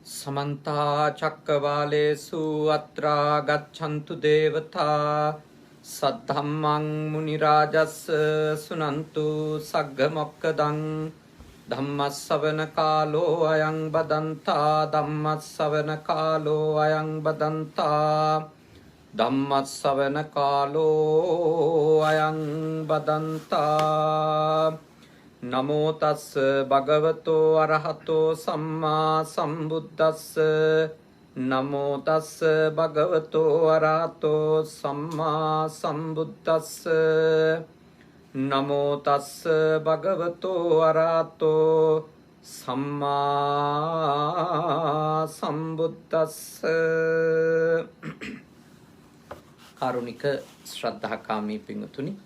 समन्ता चक्रवालेषु अत्रा गच्छन्तु देवता सद्धम्मं मुनिराजस्य सुनन्तु सग्गमोक्कदं धम्मस्सवनकालो अयं बदन्ता धम्मस्सवनकालो अयं बदन्ता धम्मस्सवनकालो अयं बदन्ता नमो तस् भगवतो अरहतो सम्मा सम्बुद्धस्स नमो तस् भगवतो अरहतो सम्मा सम्बुद्धस्स नमो तस् भगवतो अरहतो सम्मा सम्बुद्धस्स कारुणिक श्रद्धाकामी पिंगुतुनि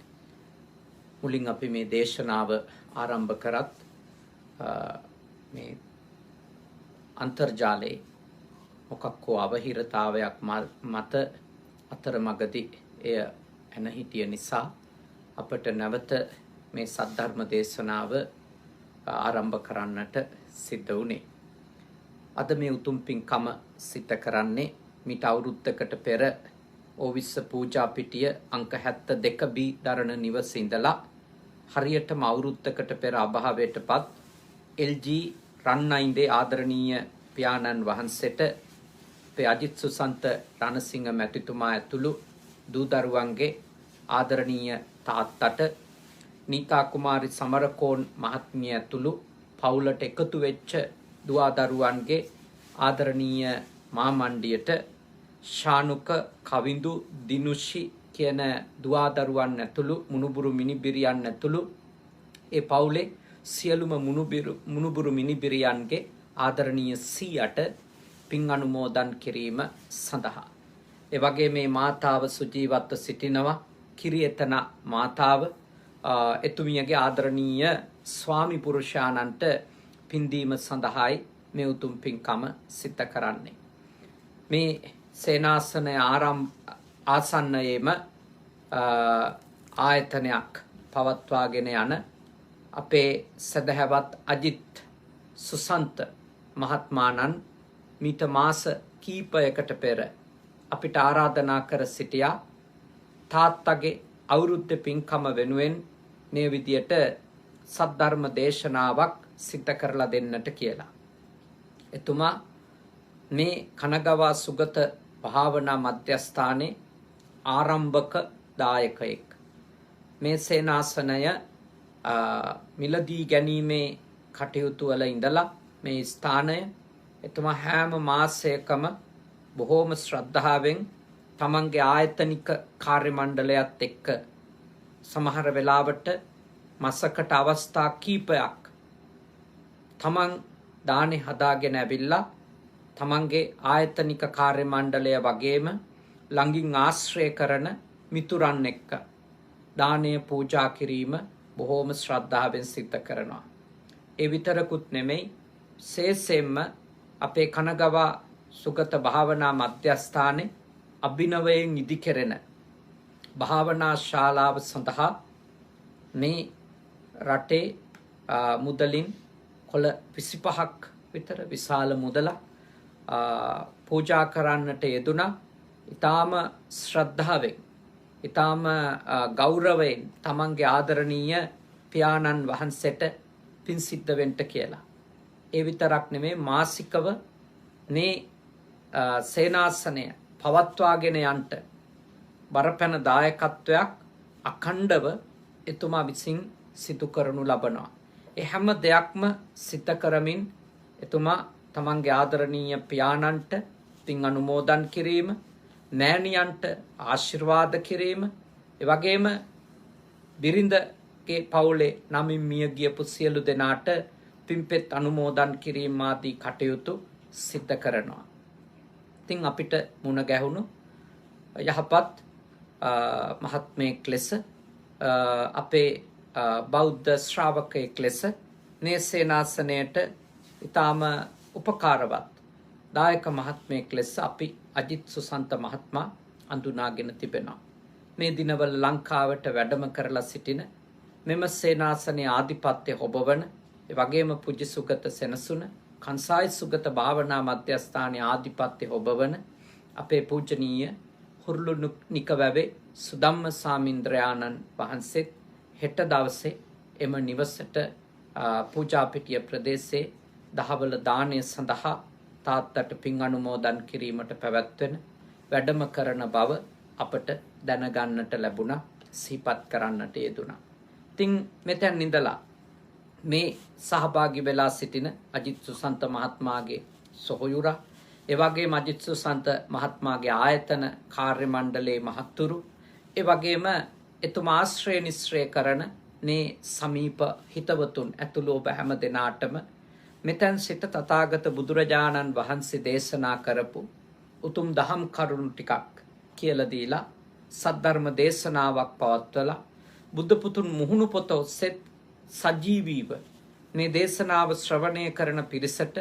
මුලින් අපි මේ දේශනාව ආරම්භ කරත් මේ අන්තර්ජාලයේ මොකක්කෝ අවහිරතාවයක් මත අතරමඟදී එය එන හිටිය නිසා අපට නැවත මේ සද්ධර්ම දේශනාව ආරම්භ කරන්නට සිද්ධ වුණේ. අද මේ උතුම් පින්කම සිත කරන්නේ මිට අවුරුද්දකට පෙර ඕවිස්ස පූජා පිටිය අංක 72 B දරණ නිවසේ ඉඳලා හරියටම අවුරුද්දකට පෙර අභාවයටපත් LG රන්නයින්දේ ආදරණීය පියාණන් වහන්සේට අපේ අජිත් සුසන්ත රණසිංහ මැතිතුමා ඇතුළු දූ දරුවන්ගේ ආදරණීය තාත්තට නීතා කුමාරි සමරකෝන් මහත්මිය ඇතුළු පවුලට එකතු වෙච්ච දුවා දරුවන්ගේ ආදරණීය මාමණ්ඩියට ශානුක කවිඳු දිනුෂි කියන දුවාදරුවන් ඇතුළු මුණුබුරු මිනිබිරියන් ඇතුළු ඒ පවුලේ සියලුම මුණුබුරු මිනිබිරියන්ගේ ආදරණීය සීයට පින් අනුමෝදන් කිරීම සඳහා ඒ වගේ මේ මාතාව සුජීවත්ව සිටිනවා කිරියතන මාතාව එතුමියගේ ආදරණීය ස්වාමි පුරුෂයාණන්ට පින්දීම සඳහායි මේ උතුම් පින්කම සිද්ධ කරන්නේ. මේ සේනාසනය ආසන්නයේම ආයතනයක් පවත්වාගෙන යන අපේ සදහැවත් අජිත් සුසන්ත මහත්මාණන් මීට මාස කීපයකට පෙර අපිට ආරාධනා කර සිටියා තාත්තගේ අවුරුද්ද පින්කම වෙනුවෙන් මේ විදියට සද්ධර්ම දේශනාවක් සිද්ධ කරලා දෙන්නට කියලා. එතුමා මේ කනගවා සුගත භාවනා මධ්‍යස්ථානයේ ආරම්භක දායකයෙක්. මේ සේනාසනය මිලදී ගැනීමේ කටයුතු වල ඉඳලා මේ ස්ථානය එතුමා හැම මාසයකම බොහෝම ශ්‍රද්ධාවෙන් තමන්ගේ ආයතනික කාර්ය මණ්ඩලයත් එක්ක සමහර වෙලාවට මාසකට අවස්ථා කීපයක් තමන් දානේ හදාගෙන ඇවිල්ලා තමන්ගේ ආයතනික කාර්ය මණ්ඩලය වගේම ළඟින් ආශ්‍රය කරන මිතුරන් එක්ක දානය පූජා කිරීම බොහෝම ශ්‍රද්ධාවෙන් සිද්ධ කරනවා. ඒ විතරකුත් නෙමෙයි සේසෙම්ම අපේ කනගවා සුගත භාවනා මධ්‍යස්ථානයේ අභිනවයෙන් ඉදිකෙරෙන භාවනා ශාලාව සඳහා මේ රටේ මුදලින් කොළ 25ක් විතර විශාල මුදලක් පූජා කරන්නට යෙදුණා. ඊටාම ශ්‍රද්ධාවෙන් ඊටාම ගෞරවයෙන් තමන්ගේ ආදරණීය පියාණන් වහන්සේට පින් සිද්ධ වෙන්න කියලා. ඒ විතරක් නෙමෙයි මාසිකව මේ සේනාසනය පවත්වාගෙන යන්න බරපැන දායකත්වයක් අඛණ්ඩව එතුමා විසින් සිදු කරනු ලබනවා. ඒ හැම දෙයක්ම සිද්ධ කරමින් එතුමා තමන්ගේ ආදරණීය පියාණන්ට පින් අනුමෝදන් කිරීම, මෑණියන්ට ආශිර්වාද කිරීම, ඒ වගේම බිරිඳගේ පවුලේ නමින් මිය ගියපු සියලු දෙනාට පින්පෙත් අනුමෝදන් කිරීම ආදී කටයුතු සිද්ධ කරනවා. ඉතින් අපිට මුණ ගැහුණු යහපත් මහත්මයෙක් ලෙස අපේ බෞද්ධ ශ්‍රාවකයෙක් ලෙස මේ සේනාසනයට ඊටාම උපකාරවත් දායක මහත්මයෙක් ලෙස අපි අජිත් සුසන්ත මහත්මයා අඳුනාගෙන තිබෙනවා. මේ දිනවල ලංකාවට වැඩම කරලා සිටින මෙම සේනාසනයේ ආධිපත්‍ය හොබවන ඒ වගේම පුජ්‍ය සුගත සෙනසුන කංසායි සුගත භාවනා මධ්‍යස්ථානයේ ආධිපත්‍ය ඔබවන අපේ පූජනීය හුරුළු නිකවැවේ සුදම්ම සාමින්ද්‍රයාණන් වහන්සේත් හෙට දවසේ එම නිවසට පූජාපිටිය ප්‍රදේශයේ දහවල දානය සඳහා තාත්තට පින් අනුමෝදන් කිරීමට පැවැත්වෙන වැඩම කරන බව අපට දැනගන්නට ලැබුණා, සිහිපත් කරන්නට යෙදුණා. ඉතින් මෙතෙන් ඉඳලා මේ සහභාගී වෙලා සිටින අජිත් සුසන්ත මහත්මයාගේ සොහොයුරා, ඒ වගේම අජිත් සුසන්ත මහත්මයාගේ ආයතන කාර්ය මණ්ඩලයේ මහත්තුරු, ඒ වගේම එතුමා ආශ්‍රය නිශ්‍රය කරන මේ සමීප හිතවතුන් ඇතුළු ඔබ හැම දෙනාටම මෙතෙන් සිට තථාගත බුදුරජාණන් වහන්සේ දේශනා කරපු උතුම් දහම් කරුණු ටිකක් කියලා දීලා සද්ධර්ම දේශනාවක් පවත්වලා බුද්ධ පුතුන් මුහුණු පොත ඔස්සේ සජීවීව මේ දේශනාව ශ්‍රවණය කරන පිරිසට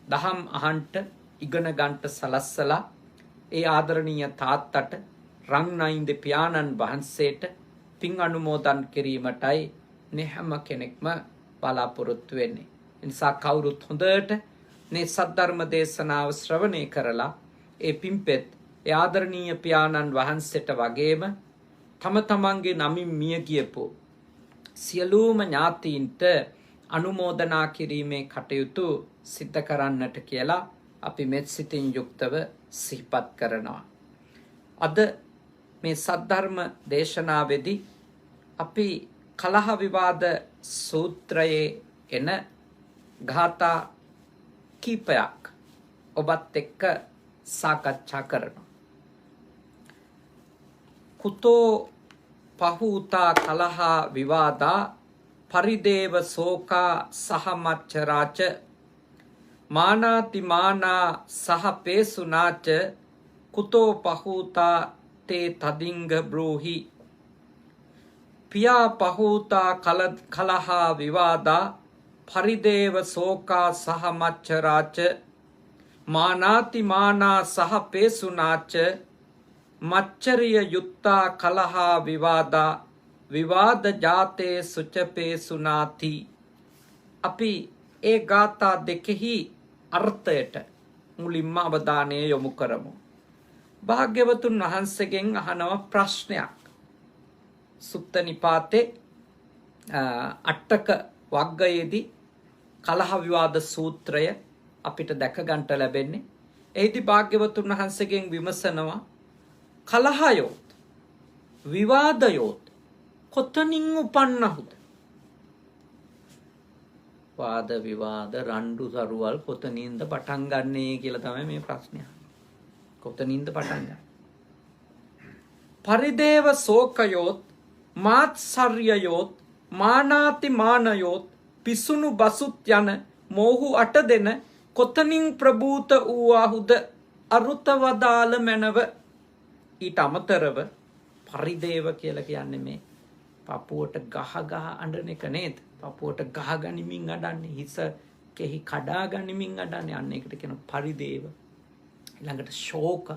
දහම් අහන්ට ඉගෙන ගන්නට සලස්සලා ඒ ආදරණීය තාත්තට රංනයින්ද පියාණන් වහන්සේට පින් අනුමෝදන් කිරීමටයි මේ හැම කෙනෙක්ම බලාපොරොත්තු වෙන්නේ. ඒ නිසා කවුරුත් හොඳට මේ සද්ධර්ම දේශනාව ශ්‍රවණය කරලා ඒ පින්පෙත් ඒ ආදරණීය පියාණන් වහන්සේට වගේම තම තමන්ගේ නමින් මිය ගියපු සියලුම ඥාතීන්ට අනුමෝදනා කිරීමේ කටයුතු සිද්ධ කරන්නට කියලා අපි මෙත් සිතින් යුක්තව සිහිපත් කරනවා. අද මේ සද්ධර්ම දේශනාවේදී අපි කලහ විවාද සූත්‍රයේ එන ගාථා කීපයක් ඔබත් එක්ක සාකච්ඡා කරනවා. කුතෝ පහූතා කලහා විවාදා පරිදේව සෝකා සහමච්චරාච මානාති මානා සහපේසුනාච කුතෝ පහූතා තේ තදිංග බ්‍රෝහි පියා පහූතා කලහා විවාදා පරිදේව සෝකා සහමච්චරාච මානාති මානා සහපේසුනාච මච්චරිය යුත්තා කලහා විවාදා විවාද ජාතේ සුචපේසුනාති. අපි ඒ ගාථා දෙකෙහි අර්ථයට මුලින්ම අවධානය යොමු කරමු. භාග්‍යවතුන් වහන්සේගෙන් අහනවා ප්‍රශ්නයක්. සුත්ත නිපාතේ අට්ටක වග්ගයේදී කලහ විවාද සූත්‍රය අපිට දැක ගන්නට ලැබෙන්නේ. එහිදී භාග්‍යවතුන් වහන්සේගෙන් විමසනවා කලහයොත් විවාදයොත් කොතනින් උපන්නහුද? වාද විවාද රණ්ඩු සරුවල් කොතනින්ද පටන් ගන්නේ කියලා තමයි මේ ප්‍රශ්නය. කොතනින්ද පටන් ගන්නේ? පරිදේව සෝකයොත් මාත්සර්යයොත් මානාති මානයොත් පිසුණු බසුත් යන මෝහු අට දෙන කොතනින් ප්‍රභූත වූවාහුද අරුතවදාල මැනව. ඊට අමතරව පරිදේව කියලා කියන්නේ මේ පපුවට ගහ අඬන එක නේද? පපුවට ගහ ගනිමින් අඬන්නේ, හිස කෙහි කඩා ගනිමින් අඬන්නේ. අන්න ඒකට කියන පරිදේව. ඊළඟට ශෝක,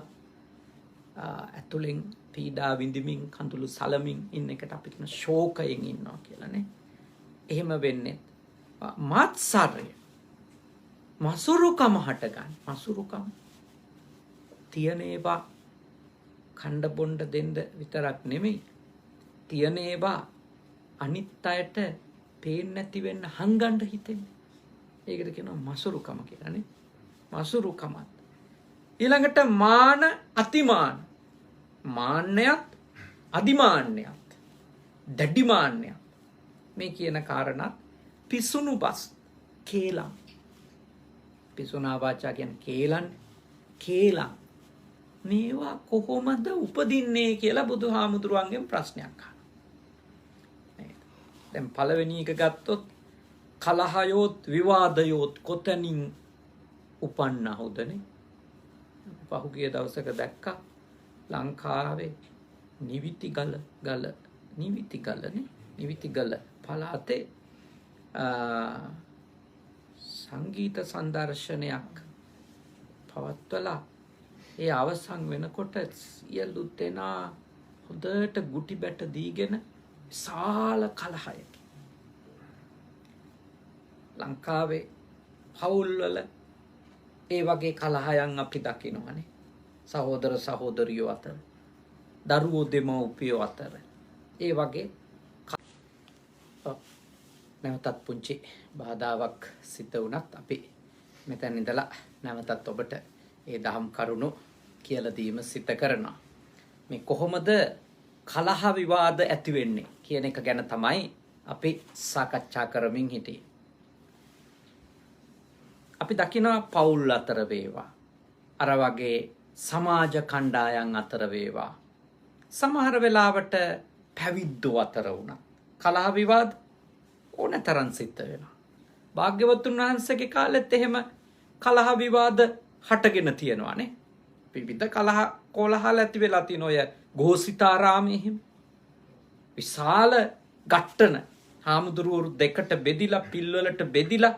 ඇතුලෙන් පීඩා විඳිමින් කඳුළු සලමින් ඉන්න එකට අපි කියන ශෝකයෙන් ඉන්නවා කියලා නේ. එහෙම වෙන්නේ මාත්සර්ය, මසුරුකම හට ගන්න. මසුරුකම තියෙන ඒවා කණ්ඩ බොණ්ඩ දෙන්න විතරක් නෙමෙයි, තියෙන ඒවා අනිත් අයට පේන්නේ නැති වෙන්න හංගන්න හිතෙන්නේ. ඒකට කියනවා මසුරුකම කියලා නේ. මසුරුකමත්. ඊළඟට මාන අතිමාන. මාන්නයත් අදිමාන්නයත් දැඩි මාන්නයත් මේ කියන කාරණා පිසුණු බස් කේලම්. පිසුනා වාචා කියන්නේ කේලම්. කේලම් මේවා කොහොමද උපදින්නේ කියලා බුදුහාමුදුරුවන්ගෙන් ප්‍රශ්නයක් අහනවා. දැන් පළවෙනි එක ගත්තොත් කලහයොත් විවාදයොත් කොතනින් උපන්නහුදනේ? පහුගිය දවසක දැක්කා ලංකාවේ නිවිතිගල පළාතේ සංගීත සංදර්ශනයක් පවත්වලා ඒ අවසන් වෙනකොට සියලු දෙනා හොඳට ගුටි බැට දීගෙන විශාල කලහයක ලංකාවේ පවුල්වල ඒ වගේ කලහයන් අපි දකිනවනේ. සහෝදර සහෝදරියෝ අතර, දරුවෝ දෙමව්පියෝ අතර. ඒ වගේ නැවතත් පුංචි බාධාවක් සිද්ධ වුණත් අපි මෙතන ඉඳලා නැවතත් ඔබට ඒ දහම් කරුණු කියලා දීම සිද්ධ කරනවා. මේ කොහොමද කලහ විවාද ඇති වෙන්නේ කියන එක ගැන තමයි අපි සාකච්ඡා කරමින් හිටියේ. අපි දකිනවා පවුල් අතර වේවා, අර වගේ සමාජ කණ්ඩායම් අතර වේවා, සමහර වෙලාවට පැවිද්දෝ අතර වුණා කලහ විවාද ඕනතරම් සිද්ධ වෙනවා. භාග්‍යවතුන් වහන්සේගේ කාලෙත් එහෙම කලහ විවාද හටගෙන තියෙනවානේ. විවිධ කලහ කොලහල ඇති වෙලා තියෙන ඔය ഘോഷිතාරාමයේ එහෙම විශාල ගැට්ටන හාමුදුරුවෝ දෙකට බෙදිලා පිල්වලට බෙදිලා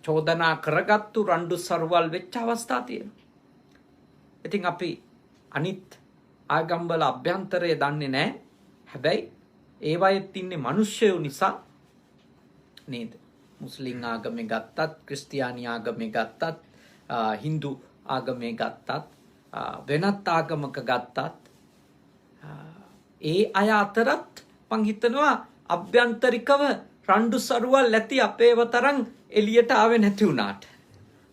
චෝදනා කරගත්තු රණ්ඩු සරුවල් වෙච්ච අවස්ථා තියෙනවා. ඉතින් අපි අනිත් ආගම්වල අභ්‍යන්තරය දන්නේ නැහැ. හැබැයි ඒවයෙත් ඉන්නේ මිනිස්සුයෝ නිසා නේද? මුස්ලිම් ආගමේ ගත්තත්, ක්‍රිස්තියානි ආගමේ ගත්තත්, හින්දු ආගමේ ගත්තත්, වෙනත් ආගමක ගත්තත් ඒ අය අතරත් මං හිතනවා අභ්‍යන්තරිකව රණ්ඩු සරුවල් ඇති අපේව තරම් එළියට ආවේ නැති වුණාට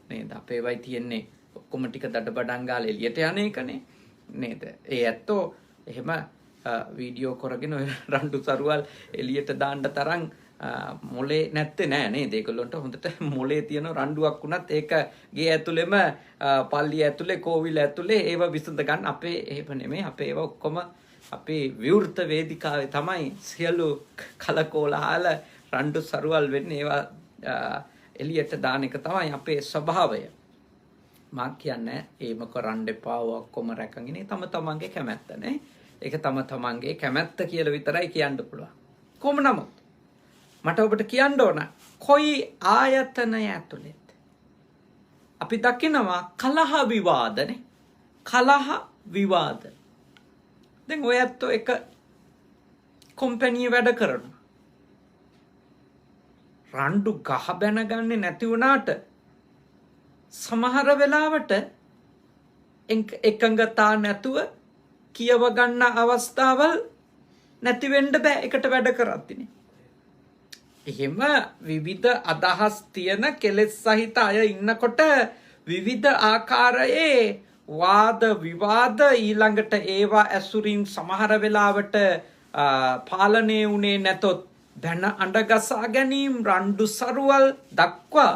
නේද? අපේවයි තියෙන්නේ ඔක්කොම ටික දඩබඩන් ගාලා එළියට යන එකනේ නේද? ඒ ඇත්තෝ එහෙම වීඩියෝ කරගෙන ඔය රණ්ඩු සරුවල් එළියට දාන්න තරම් මොලේ නැත්තේ නෑ නේද? ඒගොල්ලන්ට හොඳට මොලේ තියෙන රණ්ඩුවක් වුණත් ඒක ගේ ඇතුළෙම පල්ලිය ඇතුලේ කෝවිල ඇතුලේ ඒව විසඳ ගන්න. අපේ එහෙම නෙමෙයි. අපේ ඒව ඔක්කොම අපේ විවෘත වේදිකාවේ තමයි සියලු කලකෝලහල රණ්ඩු සරුවල් වෙන්නේ. ඒවා එළියට දාන එක තමයි අපේ ස්වභාවය. මා කියන්නේ ඒම කරන්න එපා, ඔක්කොම රැකගෙන තම තමන්ගේ කැමැත්ත නේ. ඒක තම තමන්ගේ කැමැත්ත කියලා විතරයි කියන්න පුළුවන්. කොහොම නමුත් මට ඔබට කියන්න ඕන කොයි ආයතනය ඇතුළෙත් අපි දකිනවා කලහ විවාදනේ. කලහ විවාද. දැන් ඔය ඇත්තෝ එක කොම්පැනි වැඩ කරනවා. රණ්ඩු ගහ බැනගන්නේ නැති වුණාට සමහර වෙලාවට එකඟතා නැතුව කියව ගන්න අවස්ථාවල් නැති වෙන්න බෑ එකට වැඩ කරද්දිනේ. එහෙම විවිධ අදහස් තියෙන කෙලෙස් සහිත අය ඉන්නකොට විවිධ ආකාරයේ වාද විවාද ඊළඟට ඒවා ඇසුරින් සමහර වෙලාවට පාලනය වුණේ නැතොත් දැන අඬගසා ගැනීම රණ්ඩු සරුවල් දක්වා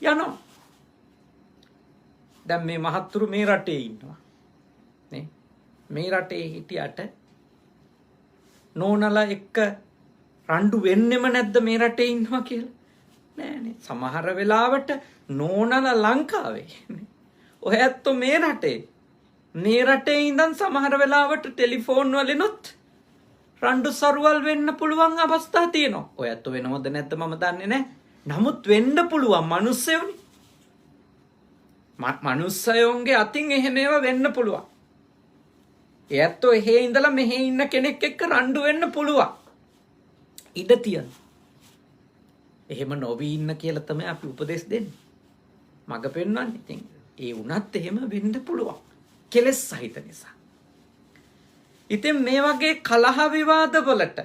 යනවා. දැන් මේ මහත්තුරු මේ රටේ ඉන්නවා නේ. මේ රටේ හිටියට නෝනලා එක්ක රණ්ඩු වෙන්නෙම නැද්ද මේ රටේ ඉන්නවා කියලා? නෑනේ. සමහර වෙලාවට නෝනලා ලංකාවේ ඔය ඇත්තෝ මේ රටේ ඉඳන් සමහර වෙලාවට ටෙලිෆෝන් වලිනුත් රණ්ඩු සරුවල් වෙන්න පුළුවන් අවස්ථා තියෙනවා. ඔය ඇත්තෝ වෙනවද නැද්ද මම දන්නේ නැහැ. නමුත් වෙන්න පුළුවන් මිනිස්සුයෝනේ. මිනිස්සුයෝන්ගේ අතින් එහෙම ඒවා වෙන්න පුළුවන්. ඒ ඇත්තෝ එහෙ ඉඳලා මෙහෙ ඉන්න කෙනෙක් එක්ක රණ්ඩු වෙන්න පුළුවන්. ඉඩ තියෙනවා. එහෙම නොවි ඉන්න කියලා තමයි අපි උපදෙස් දෙන්නේ. මග පෙන්වන්නේ. ඉතින් ඒ වුණත් එහෙම වෙන්න පුළුවන්. කෙලෙස් සහිත නිසා. ඉතින් මේ වගේ කලහ විවාද වලට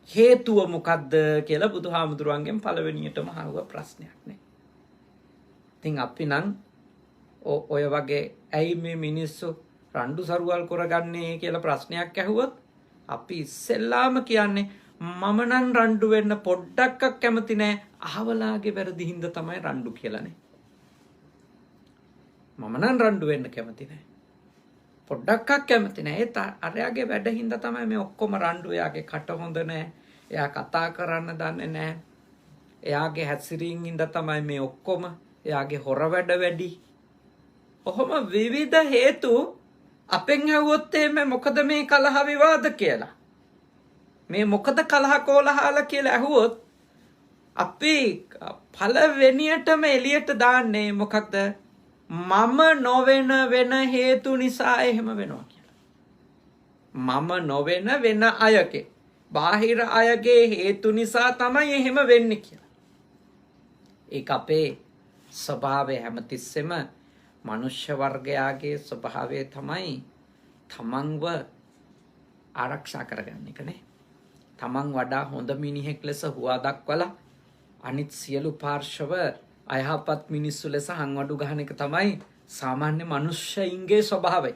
හේතුව මොකද්ද කියලා බුදුහාමුදුරුවන්ගෙන් පළවෙනියටම අහුව ප්‍රශ්නයක් නේ. ඉතින් අපි නම් ඔය වගේ ඇයි මේ මිනිස්සු රණ්ඩු සරුවල් කරගන්නේ කියලා ප්‍රශ්නයක් ඇහුවොත් අපි ඉස්සෙල්ලාම කියන්නේ මම නම් රණ්ඩු වෙන්න පොඩ්ඩක්ක් කැමති නෑ, අහවලාගේ වැරදි හින්දා තමයි රණ්ඩු කියලානේ. මම නම් රණ්ඩු වෙන්න කැමති නෑ, පොඩ්ඩක්ක් කැමති නෑ. ඒත් අරයාගේ වැඩ හින්දා තමයි මේ ඔක්කොම රණ්ඩු. එයාගේ කට හොඳ නෑ, එයා කතා කරන්න දන්නේ නෑ, එයාගේ හැසිරීම හින්දා තමයි මේ ඔක්කොම, එයාගේ හොර වැඩ වැඩි. ඔහොම විවිධ හේතු අපෙන් ඇහුවොත් එමේ මොකද මේ කලහ විවාද කියලා, මේ මොකද කලහ කෝලහල කියලා ඇහුවොත් අපි පළවෙනියටම එළියට දාන්නේ මොකක්ද? මම නොවන වෙන හේතු නිසා එහෙම වෙනවා කියලා. මම නොවන වෙන අයගේ, බාහිර අයගේ හේතු නිසා තමයි එහෙම වෙන්නේ කියලා. ඒක අපේ ස්වභාවය හැමතිස්සෙම මනුෂ්‍ය වර්ගයාගේ ස්වභාවය තමයි තමන්ව ආරක්ෂා කරගන්න එකනේ. තමන් වඩා හොඳ මිනිහෙක් ලෙස හුවා දක්වලා අනිත් සියලු පාර්ශව අයහපත් මිනිස්සු ලෙස හංවඩු ගහන එක තමයි සාමාන්‍ය මනුෂ්‍යයින්ගේ ස්වභාවය.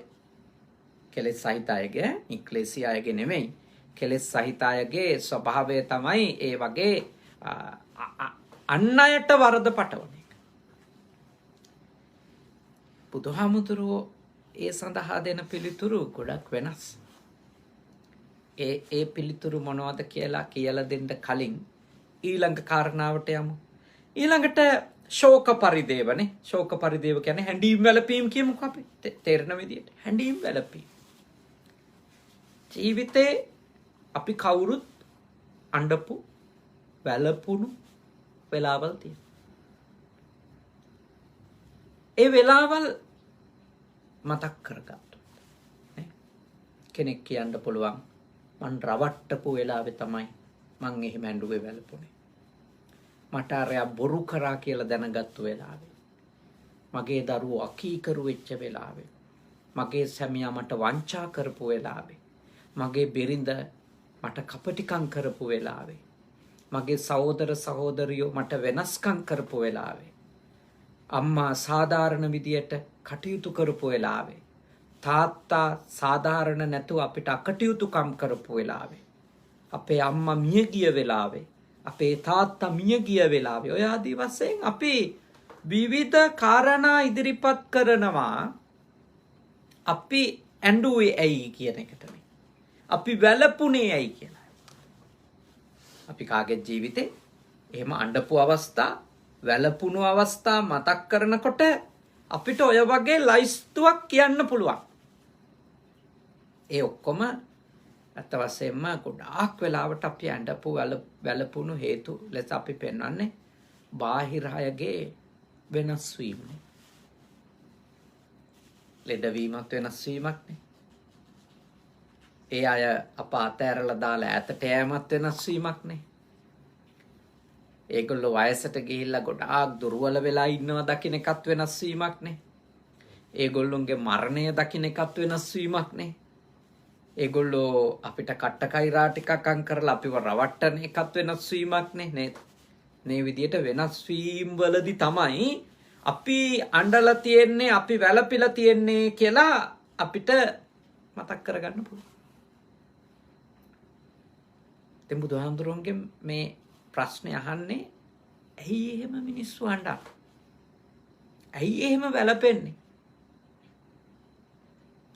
කෙලෙස් සහිත අයගේ, නික්ලේශී අයගේ නෙමෙයි. කෙලෙස් සහිත අයගේ ස්වභාවය තමයි ඒ වගේ අන් අයට වරද පටවන එක. බුදුහාමුදුරුවෝ ඒ සඳහා දෙන පිළිතුරු ගොඩක් වෙනස්. ඒ පිළිතුරු මොනවද කියලා දෙන්න කලින් ඊළඟ කාරණාවට යමු. ඊළඟට ශෝක පරිදේවනේ. ශෝක පරිදේව කියන්නේ හැඬීම් වැළපීම් කියමුකෝ අපි. තේරෙන විදියට හැඬීම් වැළපීම්. ජීවිතේ අපි කවුරුත් අඬපු වැළපුණු වෙලාවල් තියෙනවා. ඒ වෙලාවල් මතක් කරගන්න. කෙනෙක් කියන්න පුළුවන් මං රවට්ටපු වෙලාවේ තමයි මං එහෙම ඇඬුවේ වැළපුණේ. මට අරයා බොරු කරා කියලා දැනගත්තු වෙලාවේ. මගේ දරුවෝ අකීකරු වෙච්ච වෙලාවේ. මගේ සැමියා මට වංචා කරපු වෙලාවේ. මගේ බිරිඳ මට කපටිකම් කරපු වෙලාවේ. මගේ සහෝදර සහෝදරියෝ මට වෙනස්කම් කරපු වෙලාවේ. අම්මා සාධාරණ විදියට කටයුතු කරපු වෙලාවේ. තාත්තා සාධාරණ නැතුව අපිට අකටයුතුකම් කරපු වෙලාවේ. අපේ අම්මා මිය ගිය වෙලාවේ. අපේ තාත්තා මිය ගිය වෙලාවේ. ඔය ආදී වශයෙන් අපි විවිධ කාරණා ඉදිරිපත් කරනවා. අපි ඇඬුවේ ඇයි කියන එකටනේ. අපි වැළපුණේ ඇයි කියලා. අපි කාගේ ජීවිතේ එහෙම අඬපු අවස්ථා, වැළපුණු අවස්ථා මතක් කරනකොට අපිට ඔය වගේ ලයිස්තුවක් කියන්න පුළුවන්. ඒ ඔක්කොම අත්ත වශයෙන්ම ගොඩාක් වෙලාවට අපි අඬපු වැළපුණු හේතු ලෙස අපි පෙන්වන්නේ බාහිර අයගේ වෙනස් වීමනේ. ලෙඩවීමත් වෙනස් වීමක්නේ. ඒ අය අප අතෑරලා දාලා ඈතට යෑමත් වෙනස් වීමක්නේ. ඒගොල්ලෝ වයසට ගිහිල්ලා ගොඩාක් දුර්වල වෙලා ඉන්නවා දකින්න එකත් වෙනස් වීමක්නේ. ඒගොල්ලොන්ගේ මරණය දකින්න එකත් වෙනස් වීමක්නේ. ඒගොල්ලෝ අපිට කට්ටකයිරා ටිකක් අං කරලා අපිව රවට්ටන එකත් වෙනස් වීමක්නේ නේද? මේ විදියට වෙනස් වීම වලදී තමයි අපි අඬලා තියෙන්නේ, අපි වැළපිලා තියෙන්නේ කියලා අපිට මතක් කරගන්න පුළුවන්. දැන් බුදුහාමුදුරුවන්ගේ මේ ප්‍රශ්නේ අහන්නේ ඇයි එහෙම මිනිස්සු අඬන්නේ? ඇයි එහෙම වැළපෙන්නේ?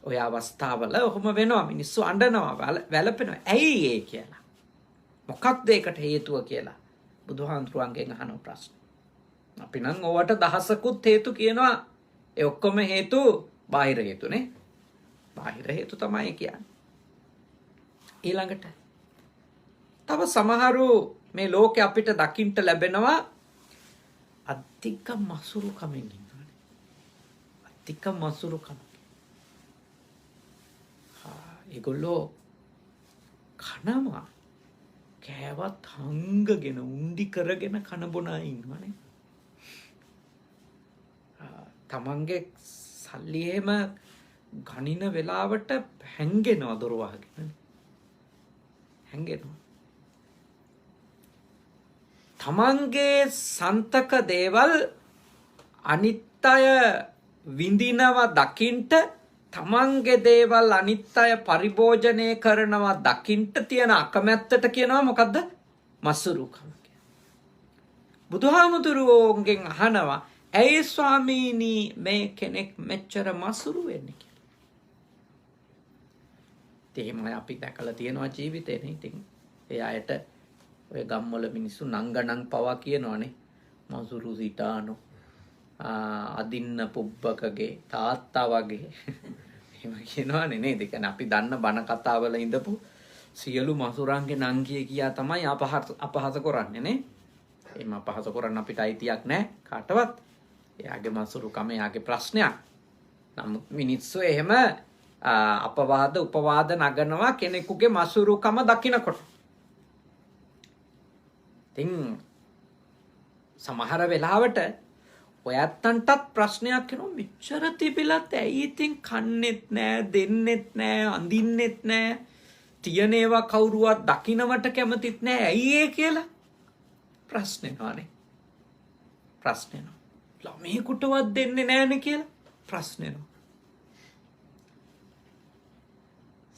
ඔය අවස්ථාවල ඔහොම වෙනවා, මිනිස්සු අඬනවා, වැළපෙනවා. ඇයි ඒ කියලා? මොකක්ද ඒකට හේතුව කියලා බුදුහාමුදුරුවන්ගෙන් අහන ප්‍රශ්න. අපි නම් ඕවට දහසකුත් හේතු කියනවා. ඒ ඔක්කොම හේතු බාහිර හේතුනේ. බාහිර හේතු තමයි කියන්නේ. ඊළඟට තව සමහරු මේ ලෝකේ අපිට දකින්න ලැබෙනවා අධික මසුරුකමින් ඉන්නවනේ. අධික මසුරුකම. ඒගොල්ලෝ කනවා කෑවත් හංගගෙන උන්ඩි කරගෙන කන බොන අය ඉන්නවනේ. තමන්ගේ සල්ලි එහෙම ගණින වෙලාවට හැංගෙනවා දොර වහගෙන. හැංගෙනවා. තමන්ගේ සන්තක දේවල් අනිත් අය විඳිනවා දකින්ට, තමන්ගේ දේවල් අනිත් අය පරිභෝජනය කරනවා දකින්ට තියෙන අකමැත්තට කියනවා මොකද්ද? මසුරුකම කියලා. බුදුහාමුදුරුවෝගෙන් අහනවා ඇයි ස්වාමීනි මේ කෙනෙක් මෙච්චර මසුරු වෙන්නේ කියලා. එහෙමයි අපි දැකලා තියෙනවා ජීවිතේනේ. ඉතින් ඒ අයට ඔය ගම්වල මිනිස්සු නංගණන් පවා කියනවානේ මසුරු සිතානෝ අදින්න පුබ්බකගේ තාත්තා වගේ එහෙම කියනවානේ නේද? ඒ කියන්නේ අපි දන්න බණ කතාවල ඉඳපු සියලු මසුරන්ගේ නංගිය කියා තමයි අපහාස කරන්නේ නේ. එහෙම අපහාස කරන්න අපිට අයිතියක් නැහැ කාටවත්. එයාගේ මසුරුකම එයාගේ ප්‍රශ්නයක්. නමුත් මිනිස්සු එහෙම අපවාද උපවාද නගනවා කෙනෙකුගේ මසුරුකම දකිනකොට. ඉතින් සමහර වෙලාවට ඔය ඇත්තන්ටත් ප්‍රශ්නයක් වෙනවා මෙච්චර තිබිලත් ඇයි ඉතින් කන්නෙත් නෑ දෙන්නෙත් නෑ අඳින්නෙත් නෑ තියෙන ඒවා කවුරුවත් දකින්නවට කැමතිත් නෑ ඇයි ඒ කියලා ප්‍රශ්නේනවානේ ප්‍රශ්නේනවා ළමයෙකුටවත් දෙන්නේ නෑනේ කියලා ප්‍රශ්නේනවා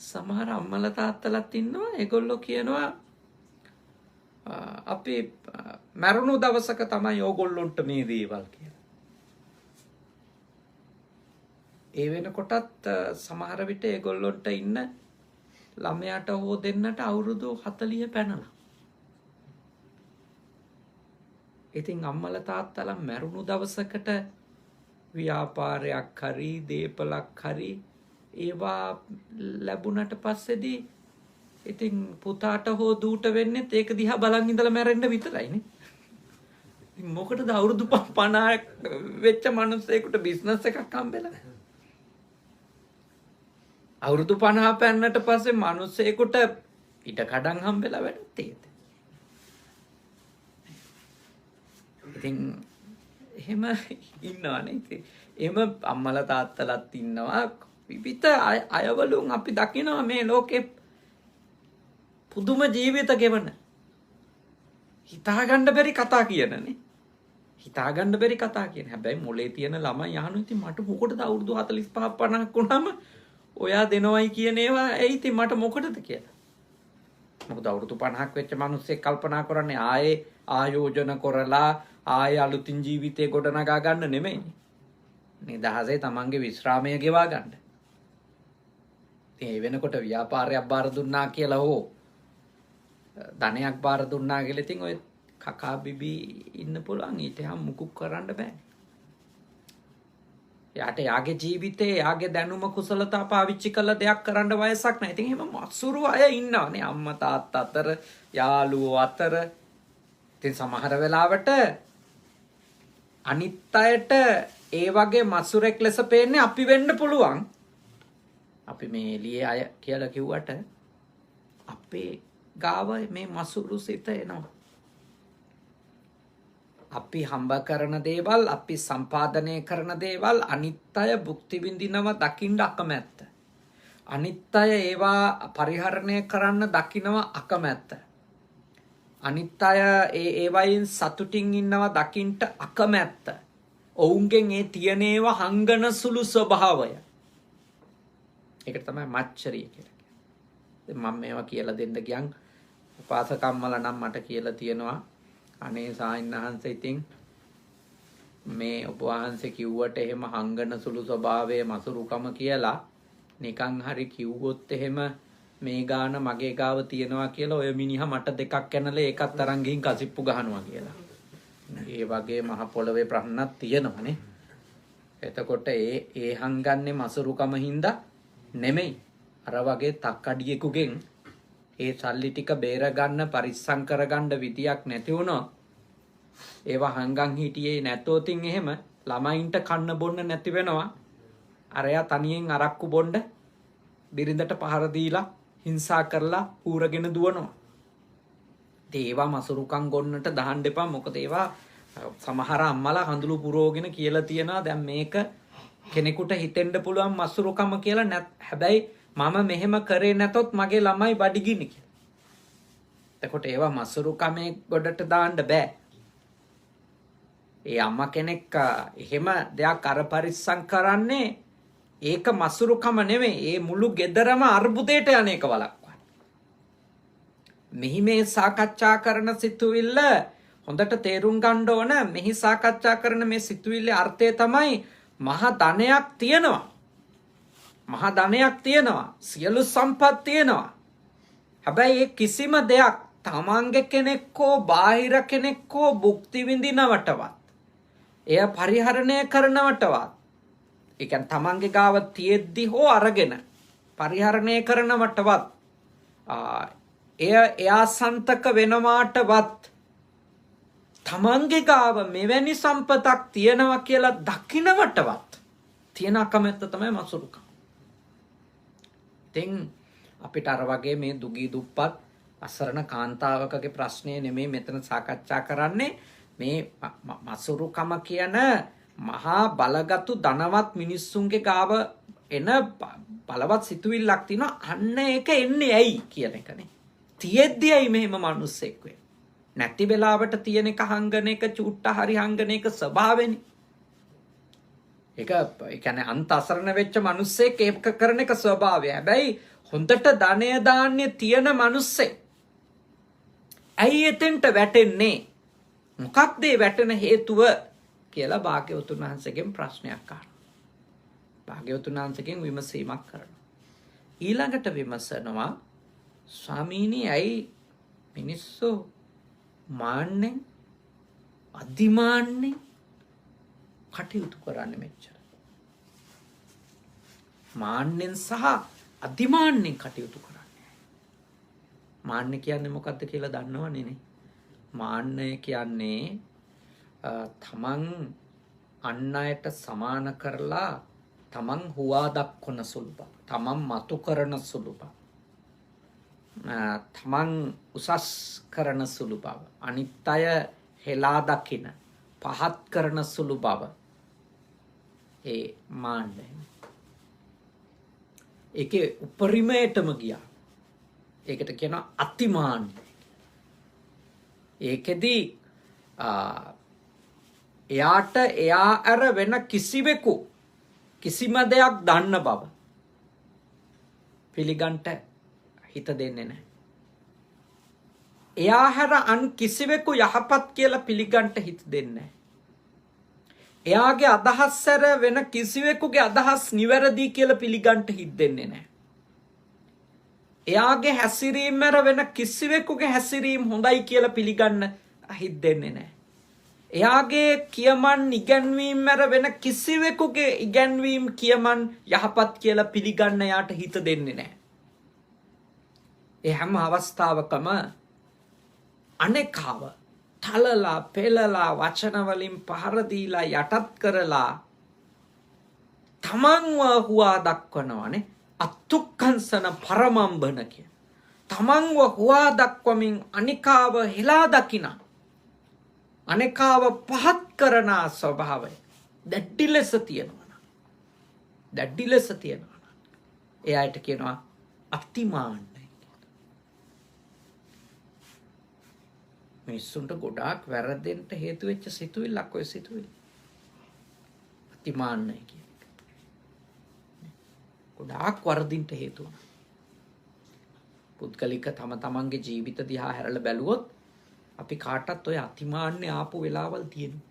සමහර අම්මලා තාත්තලාත් ඉන්නවා ඒගොල්ලෝ කියනවා අපි මරුණු දවසක තමයි ඕගොල්ලොන්ට මේ දේවල් කියලා. ඒ වෙනකොටත් සමහර විට ඒගොල්ලොන්ට ඉන්න ළමයාට හෝ දෙන්නට අවුරුදු 40 පැනලා. ඉතින් අම්මලා තාත්තලා මරුණු දවසකට ව්‍යාපාරයක් හරි දේපලක් හරි ඒවා ලැබුණට පස්සේදී ඉතින් පුතාට හෝ දූට වෙන්නේ ඒක දිහා බලන් ඉඳලා මැරෙන්න විතරයිනේ. ඉතින් මොකටද අවුරුදු 50 වෙච්ච මිනිස්සෙකුට බිස්නස් එකක් හම්බෙලා? අවුරුදු 50 පෑන්නට පස්සේ මිනිස්සෙකුට ඉඩ කඩම් හම්බෙලා වැඩක් තියෙද? ඉතින් එහෙම ඉන්නවනේ. ඉතින් එහෙම අම්මලා තාත්තලාත් ඉන්නවා. විවිධ අයවලුන් අපි දකිනවා මේ ලෝකේ පුදුම ජීවිත ගෙවන හිතාගන්න බැරි කතා කියනනේ හිතාගන්න බැරි කතා කියන හැබැයි මොලේ තියෙන ළමයි අහනවා ඉතින් මට මොකටද අවුරුදු 45 50ක් වුණාම ඔයා දෙනවයි කියන ඒවා ඇයි ඉතින් මට මොකටද කියලා මොකද අවුරුදු 50ක් වෙච්ච මිනිස්සෙක් කල්පනා කරන්නේ ආයේ ආයෝජන කරලා ආයේ අලුතින් ජීවිතේ ගොඩනගා ගන්න නෙමෙයිනේ නිදහසේ තමන්ගේ විශ්‍රාමය ගෙවා ගන්න ඒ වෙනකොට ව්‍යාපාරයක් බාර දුන්නා කියලා හෝ ධනයක් බාර දුන්නා කියලා ඉතින් ඔය කකා බිබි ඉන්න පුළුවන් ඊට හැම මුකුත් කරන්න බෑ. යාට යාගේ ජීවිතේ යාගේ දැනුම කුසලතා පාවිච්චි කළ දෙයක් කරන්න වයසක් නැහැ. ඉතින් එහෙම මත්සුරු අය ඉන්නවනේ අම්මා තාත්තා අතර යාළුවෝ අතර. ඉතින් සමහර වෙලාවට අනිත් අයට ඒ වගේ මත්සුරෙක් ලෙස පේන්නේ අපි වෙන්න පුළුවන්. අපි මේ එළියේ අය කියලා කිව්වට අපේ ගාව මේ මසුරු සිත එනවා. අපි හම්බ කරන දේවල් අපි සම්පාදනය කරන දේවල් අනිත් අය භුක්ති විඳිනව දකින්න අකමැත්ත. අනිත් අය ඒවා පරිහරණය කරන්න දකින්නව අකමැත්ත. අනිත් අය ඒවයින් සතුටින් ඉන්නව දකින්න අකමැත්ත. ඔවුන්ගෙන් ඒ තියෙන ඒවා හංගන සුළු ස්වභාවය. ඒකට තමයි මච්චරිය කියලා කියන්නේ. මම මේවා කියලා දෙන්න ගියන් උපාසකම්මලා නම් මට කියලා තියෙනවා අනේ සාහිණහන්සේ ඉතින් මේ ඔබ වහන්සේ කිව්වට එහෙම හංගන සුළු ස්වභාවය මසුරුකම කියලා නිකන් හරි කිව්වොත් එහෙම මේ ගාන මගේ ගාව තියනවා කියලා ඔය මිනිහා මට දෙකක් කනලා ඒකත් අරන් ගිහින් කසිප්පු ගහනවා කියලා. ඒ වගේ මහ පොළවේ ප්‍රශ්නක් තියෙනවනේ. එතකොට ඒ හංගන්නේ මසුරුකම හින්දා නෙමෙයි. අර වගේ තක්කඩියෙකුගෙන් ඒ සල්ලි ටික බේර ගන්න පරිස්සම් කරගන්න විදියක් නැති වුණොත් ඒවා හංගන් හිටියේ නැතොත් එහෙම ළමයින්ට කන්න බොන්න නැති වෙනවා. අරයා තනියෙන් අරක්කු බොන්න බිරිඳට පහර දීලා හිංසා කරලා ඌරගෙන දුවනවා. ඒවා මසුරුකම් ගොන්නට දාන්න එපා. මොකද ඒවා සමහර අම්මලා හඳුළු පුරෝගෙන කියලා තියනවා දැන් මේක කෙනෙකුට හිතෙන්න පුළුවන් මසුරුකම කියලා හැබැයි මම මෙහෙම කරේ නැතොත් මගේ ළමයි බඩගිනි කියලා. එතකොට ඒවා මසුරුකමේ ගොඩට දාන්න බෑ. ඒ අම්මා කෙනෙක් එහෙම දෙයක් අර පරිස්සම් කරන්නේ ඒක මසුරුකම නෙමෙයි. ඒ මුළු ගෙදරම අර්බුදයට යන එක වළක්වන්න. මෙහි මේ සාකච්ඡා කරන සිතුවිල්ල හොඳට තේරුම් ගන්න ඕන. මෙහි සාකච්ඡා කරන මේ සිතුවිල්ලේ අර්ථය තමයි මහා ධනයක් තියෙනවා. මහා ධනයක් තියෙනවා. සියලු සම්පත් තියෙනවා. හැබැයි ඒ කිසිම දෙයක් තමන්ගේ කෙනෙක් හෝ බාහිර කෙනෙක් හෝ භුක්ති විඳිනවටවත් එය පරිහරණය කරනවටවත් ඒ කියන්නේ තමන්ගේ ගාව තියෙද්දි හෝ අරගෙන පරිහරණය කරනවටවත් එයා සන්තක වෙනවාටවත් තමන්ගේ ගාව මෙවැනි සම්පතක් තියෙනවා කියලා දකින්නවටවත් තියෙන අකමැත්ත තමයි මසුරුකම. ඉතින් අපිට අර වගේ මේ දුගී දුප්පත් අසරණ කාන්තාවකගේ ප්‍රශ්නේ නෙමෙයි මෙතන සාකච්ඡා කරන්නේ. මේ මසුරුකම කියන මහා බලගතු ධනවත් මිනිස්සුන්ගේ ගාව එන බලවත් සිතුවිල්ලක් තියෙනවා. අන්න ඒක එන්නේ ඇයි කියන එකනේ. තියෙද්දි ඇයි මෙහෙම මිනිස්සෙක් වෙන්නේ? නැති වෙලාවට තියෙන එක හංගන එක චුට්ට හරි හංගන එක ස්වභාවෙනේ. ඒක ඒ කියන්නේ අන්ත අසරණ වෙච්ච මිනිස්සෙක් ඒක කරන එක ස්වභාවය. හැබැයි හොඳට ධනය දාන්නේ තියෙන මිනිස්සෙක් ඇයි එතෙන්ට වැටෙන්නේ? මොකක්ද ඒ වැටෙන හේතුව කියලා භාග්‍යවතුන් වහන්සේගෙන් ප්‍රශ්නයක් අහනවා. භාග්‍යවතුන් වහන්සේගෙන් විමසීමක් කරනවා. ඊළඟට විමසනවා, ස්වාමීනි ඇයි මිනිස්සු මාන්නෙන් අධිමාන්නෙන් කටයුතු කරන්නේ මෙච්චර? මාන්නෙන් සහ අධිමාන්නෙන් කටයුතු කරන්නේ. මාන්න කියන්නේ මොකක්ද කියලා දන්නවනේ නේ? මාන්නය කියන්නේ තමන් අන් අයට සමාන කරලා තමන් හුවා දක්වන සුළු බව, තමන් මතු කරන සුළු බව, තමන් උසස් කරන සුළු බව, අනිත් අය හෙලා දකින පහත් කරන සුළු බව, ඒ මාන්නය. ඒකේ උපරිමයටම ගියා. ඒකට කියනවා අතිමාන්නය. ඒකෙදී එයාට එයා අර වෙන කිසිවෙකු කිසිම දෙයක් දන්න බව පිළිගන්ට හිත දෙන්නේ නැහැ. එයා හැර අන් කිසිවෙකු යහපත් කියලා පිළිගන්ට හිත දෙන්නේ නැහැ. එයාගේ අදහස් හැර වෙන කිසිවෙකුගේ අදහස් නිවැරදි කියලා පිළිගන්ට හිත දෙන්නේ නැහැ. එයාගේ හැසිරීම හැර වෙන කිසිවෙකුගේ හැසිරීම හොඳයි කියලා පිළිගන්න හිත දෙන්නේ නැහැ. එයාගේ කියමන් ඉගැන්වීම හැර වෙන කිසිවෙකුගේ ඉගැන්වීම් කියමන් යහපත් කියලා පිළිගන්න යාට හිත දෙන්නේ නැහැ. ඒ හැම අවස්ථාවකම අනේකාව තලලා පෙළලා වචන වලින් පහර දීලා යටත් කරලා තමන්ව හුවා දක්වනවානේ. අත්තුක්කංසන පරමම්බන කිය. තමන්ව හුවා දක්වමින් අනිකාව හෙලා දකින, අනිකාව පහත් කරන ස්වභාවය දැඩි ලෙස තියෙනවා. දැඩි ලෙස තියෙනවා. එයාට කියනවා අතිමාන්නයි. මිනිස්සුන්ට ගොඩාක් වැරදෙන්ට හේතු වෙච්ච සිතුවිල්ලක් ඔය සිතුවිල්ල. අතිමාන්නයි කියන එක. ගොඩාක් වරදින්ට හේතු වුණා. පුද්ගලික තම තමන්ගේ ජීවිත දිහා හැරලා බැලුවොත් අපි කාටත් ඔය අතිමාන්නේ ආපු වෙලාවල් තියෙනවා.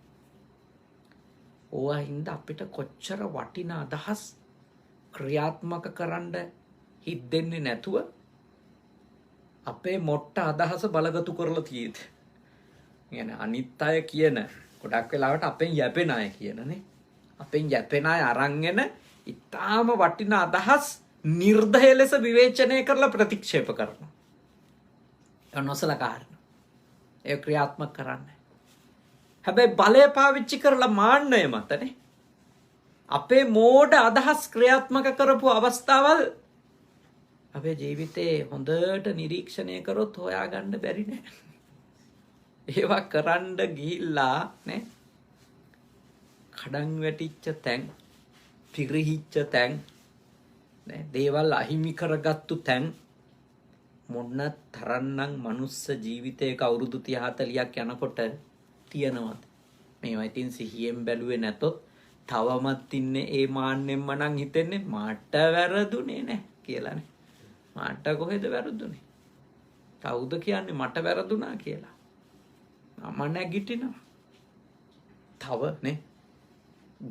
ඕවා හින්දා අපිට කොච්චර වටිනා අදහස් ක්‍රියාත්මක කරන්න හිත දෙන්නේ නැතුව අපේ මොට්ට අදහස බලගතු කරලා තියෙද. කියන්නේ අනිත් අය කියන ගොඩක් වෙලාවට අපෙන් යැපෙන අය කියනනේ. අපෙන් යැපෙන අය අරන්ගෙන ඉතාම වටිනා අදහස් නිර්දය ලෙස විවේචනය කරලා ප්‍රතික්ෂේප කරනවා. නොසලකා හරිනවා. ඒ ක්‍රියාත්මක කරන්නේ. හැබැයි බලය පාවිච්චි කරලා මාන්නය මතනේ අපේ මෝඩ අදහස් ක්‍රියාත්මක කරපු අවස්ථාවල් අපේ ජීවිතේ හොඳට නිරීක්ෂණය කරොත් හොයාගන්න බැරි නෑ. ඒවා කරන්න ගිහිල්ලා නේ කඩන් වැටිච්ච තැන්, පිරිහිච්ච තැන්, නේ දේවල් අහිමි කරගත්තු තැන් මොන්න තරන්නම් මනුස්ස ජීවිතයක අවුරුදු 30-40ක් යනකොට තියෙනවද? මේවා ඉතින් සිහියෙන් බැලුවේ නැතොත් තවමත් ඉන්නේ ඒ මාන්නෙන්ම නම් හිතෙන්නේ මාට වැරදුනේ නැහැ කියලානේ. මාට කොහෙද වැරදුනේ? කවුද කියන්නේ මට වැරදුනා කියලා? මම නැගිටිනවා. තව නේ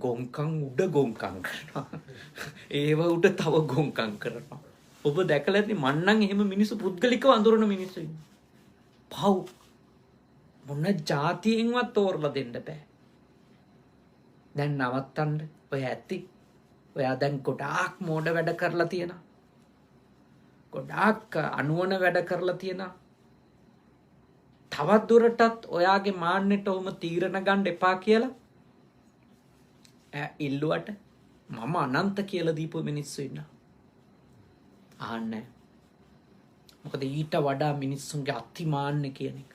ගොංකම් උඩ ගොංකම් කරනවා. ඒව උඩ තව ගොංකම් කරනවා. ඔබ දැකලා ඇති මන්නම් එහෙම මිනිස්සු පුද්ගලිකව අඳුරන මිනිස්සු ඉන්නවා. පව් මොන જાතියෙන්වත් තෝරලා දෙන්න බෑ. දැන් නවත්තන්න ඔය ඇති. ඔයා දැන් ගොඩාක් මෝඩ වැඩ කරලා තියෙනවා. ගොඩාක් අනුවන වැඩ කරලා තියෙනවා. තවත් දුරටත් ඔයාගේ මාන්නෙට ඔහොම තීරණ ගන්න එපා කියලා ඉල්ලුවට මම අනන්ත කියලා දීපු මිනිස්සු ඉන්නවා. අහන්නේ. මොකද ඊට වඩා මිනිස්සුන්ගේ අතිමාන්න කියන එක.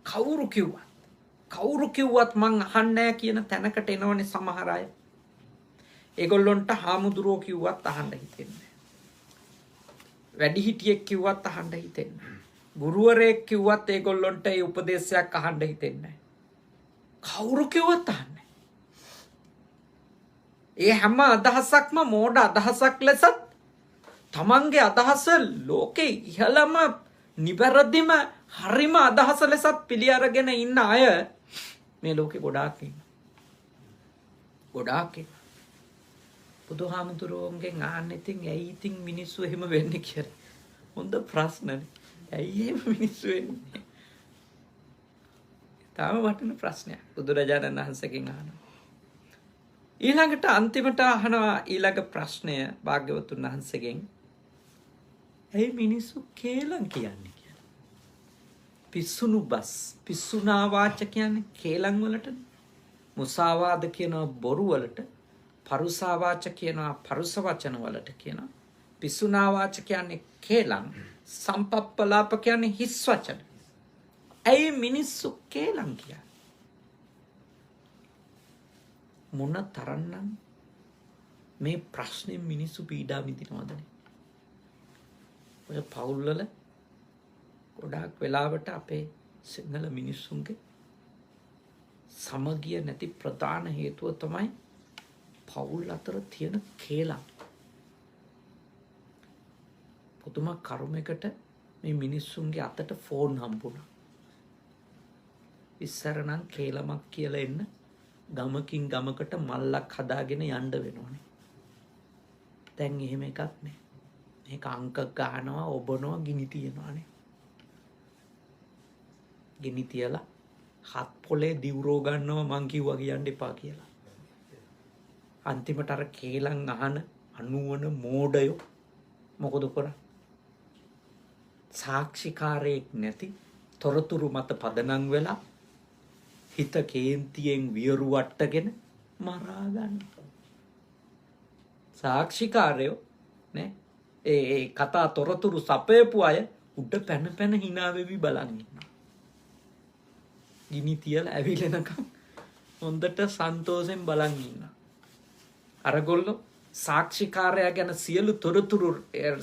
කවුරු කිව්වත් කවුරු කිව්වත් මං අහන්නේ නැහැ කියන තැනකට එනවනේ සමහර අය. ඒගොල්ලොන්ට හාමුදුරුවෝ කිව්වත් අහන්න හිතෙන්නේ නැහැ. වැඩිහිටියෙක් කිව්වත් අහන්න හිතෙන්නේ නැහැ. ගුරුවරයෙක් කිව්වත් ඒගොල්ලොන්ට ඒ උපදේශයක් අහන්න හිතෙන්නේ නැහැ. කවුරු කිව්වත් අහන්නේ. ඒ හැම අදහසක්ම මෝඩ අදහසක් ලෙසත් තමන්ගේ අදහස ලෝකේ ඉහළම නිවැරදිම හරිම අදහස ලෙසත් පිළි අරගෙන ඉන්න අය මේ ලෝකේ ගොඩාක් ඉන්නවා. ගොඩාක් ඉන්නවා. බුදුහාමුදුරුවන්ගෙන් අහන්න ඉතින් ඇයි ඉතින් මිනිස්සු එහෙම වෙන්නේ කියලා. හොඳ ප්‍රශ්නනේ. ඇයි එහෙම මිනිස්සු වෙන්නේ? තාම වටින ප්‍රශ්නයක්. බුදුරජාණන් වහන්සේගෙන් අහනවා. ඊළඟට අන්තිමට අහනවා ඊළඟ ප්‍රශ්නය භාග්‍යවතුන් වහන්සේගෙන්. ඇයි මිනිස්සු කේලම් කියන්නේ කියලා. පිස්සුණු බස් පිස්සුනා වාච කියන්නේ කේලම් වලට. මුසාවාද කියනවා බොරු වලට. පරුසා වාච කියනවා පරුස වචන වලට කියනවා. පිස්සුනා වාච කියන්නේ කේලම්. සම්පප්පලාප කියන්නේ හිස් වචන. ඇයි මිනිස්සු කේලම් කියන්නේ? මොන තරම්නම් මේ ප්‍රශ්නේ මිනිස්සු පීඩා විඳිනවදනේ. ඔය පවුල් වල ගොඩාක් වෙලාවට අපේ සිංහල මිනිස්සුන්ගේ සමගිය නැති ප්‍රධාන හේතුව තමයි පවුල් අතර තියෙන කේලම්. පුදුම කර්මයකට මේ මිනිස්සුන්ගේ අතට ෆෝන් හම්බුණා. ඉස්සර නම් කේලමක් කියලා එන්න ගමකින් ගමකට මල්ලක් හදාගෙන යන්න වෙනවනේ. දැන් එහෙම එකක් නෑ. මේක අංක ගන්නවා ඔබනවා ගිනි තියනවානේ. ගිනි තියලා හත් පොලේ දිවුරෝ ගන්නවා මං කිව්වා කියන්න එපා කියලා. අන්තිමට අර කේලම් අහන අනුවන මෝඩයෝ මොකද කරන්නේ? සාක්ෂිකාරයෙක් නැති තොරතුරු මත පදනම් වෙලා හිත කේන්තියෙන් වියරු වට්ටගෙන මරා ගන්න. සාක්ෂිකාරයෝ නේ ඒ කතා තොරතුරු සපයපු අය උඩ පැන පැන hina වෙවි බලන් ඉන්නවා. ගිනි තියලා ඇවිලෙනකම් හොඳට සන්තෝෂෙන් බලන් ඉන්නවා. අරගොල්ලෝ සාක්ෂිකාරයා ගැන සියලු තොරතුරු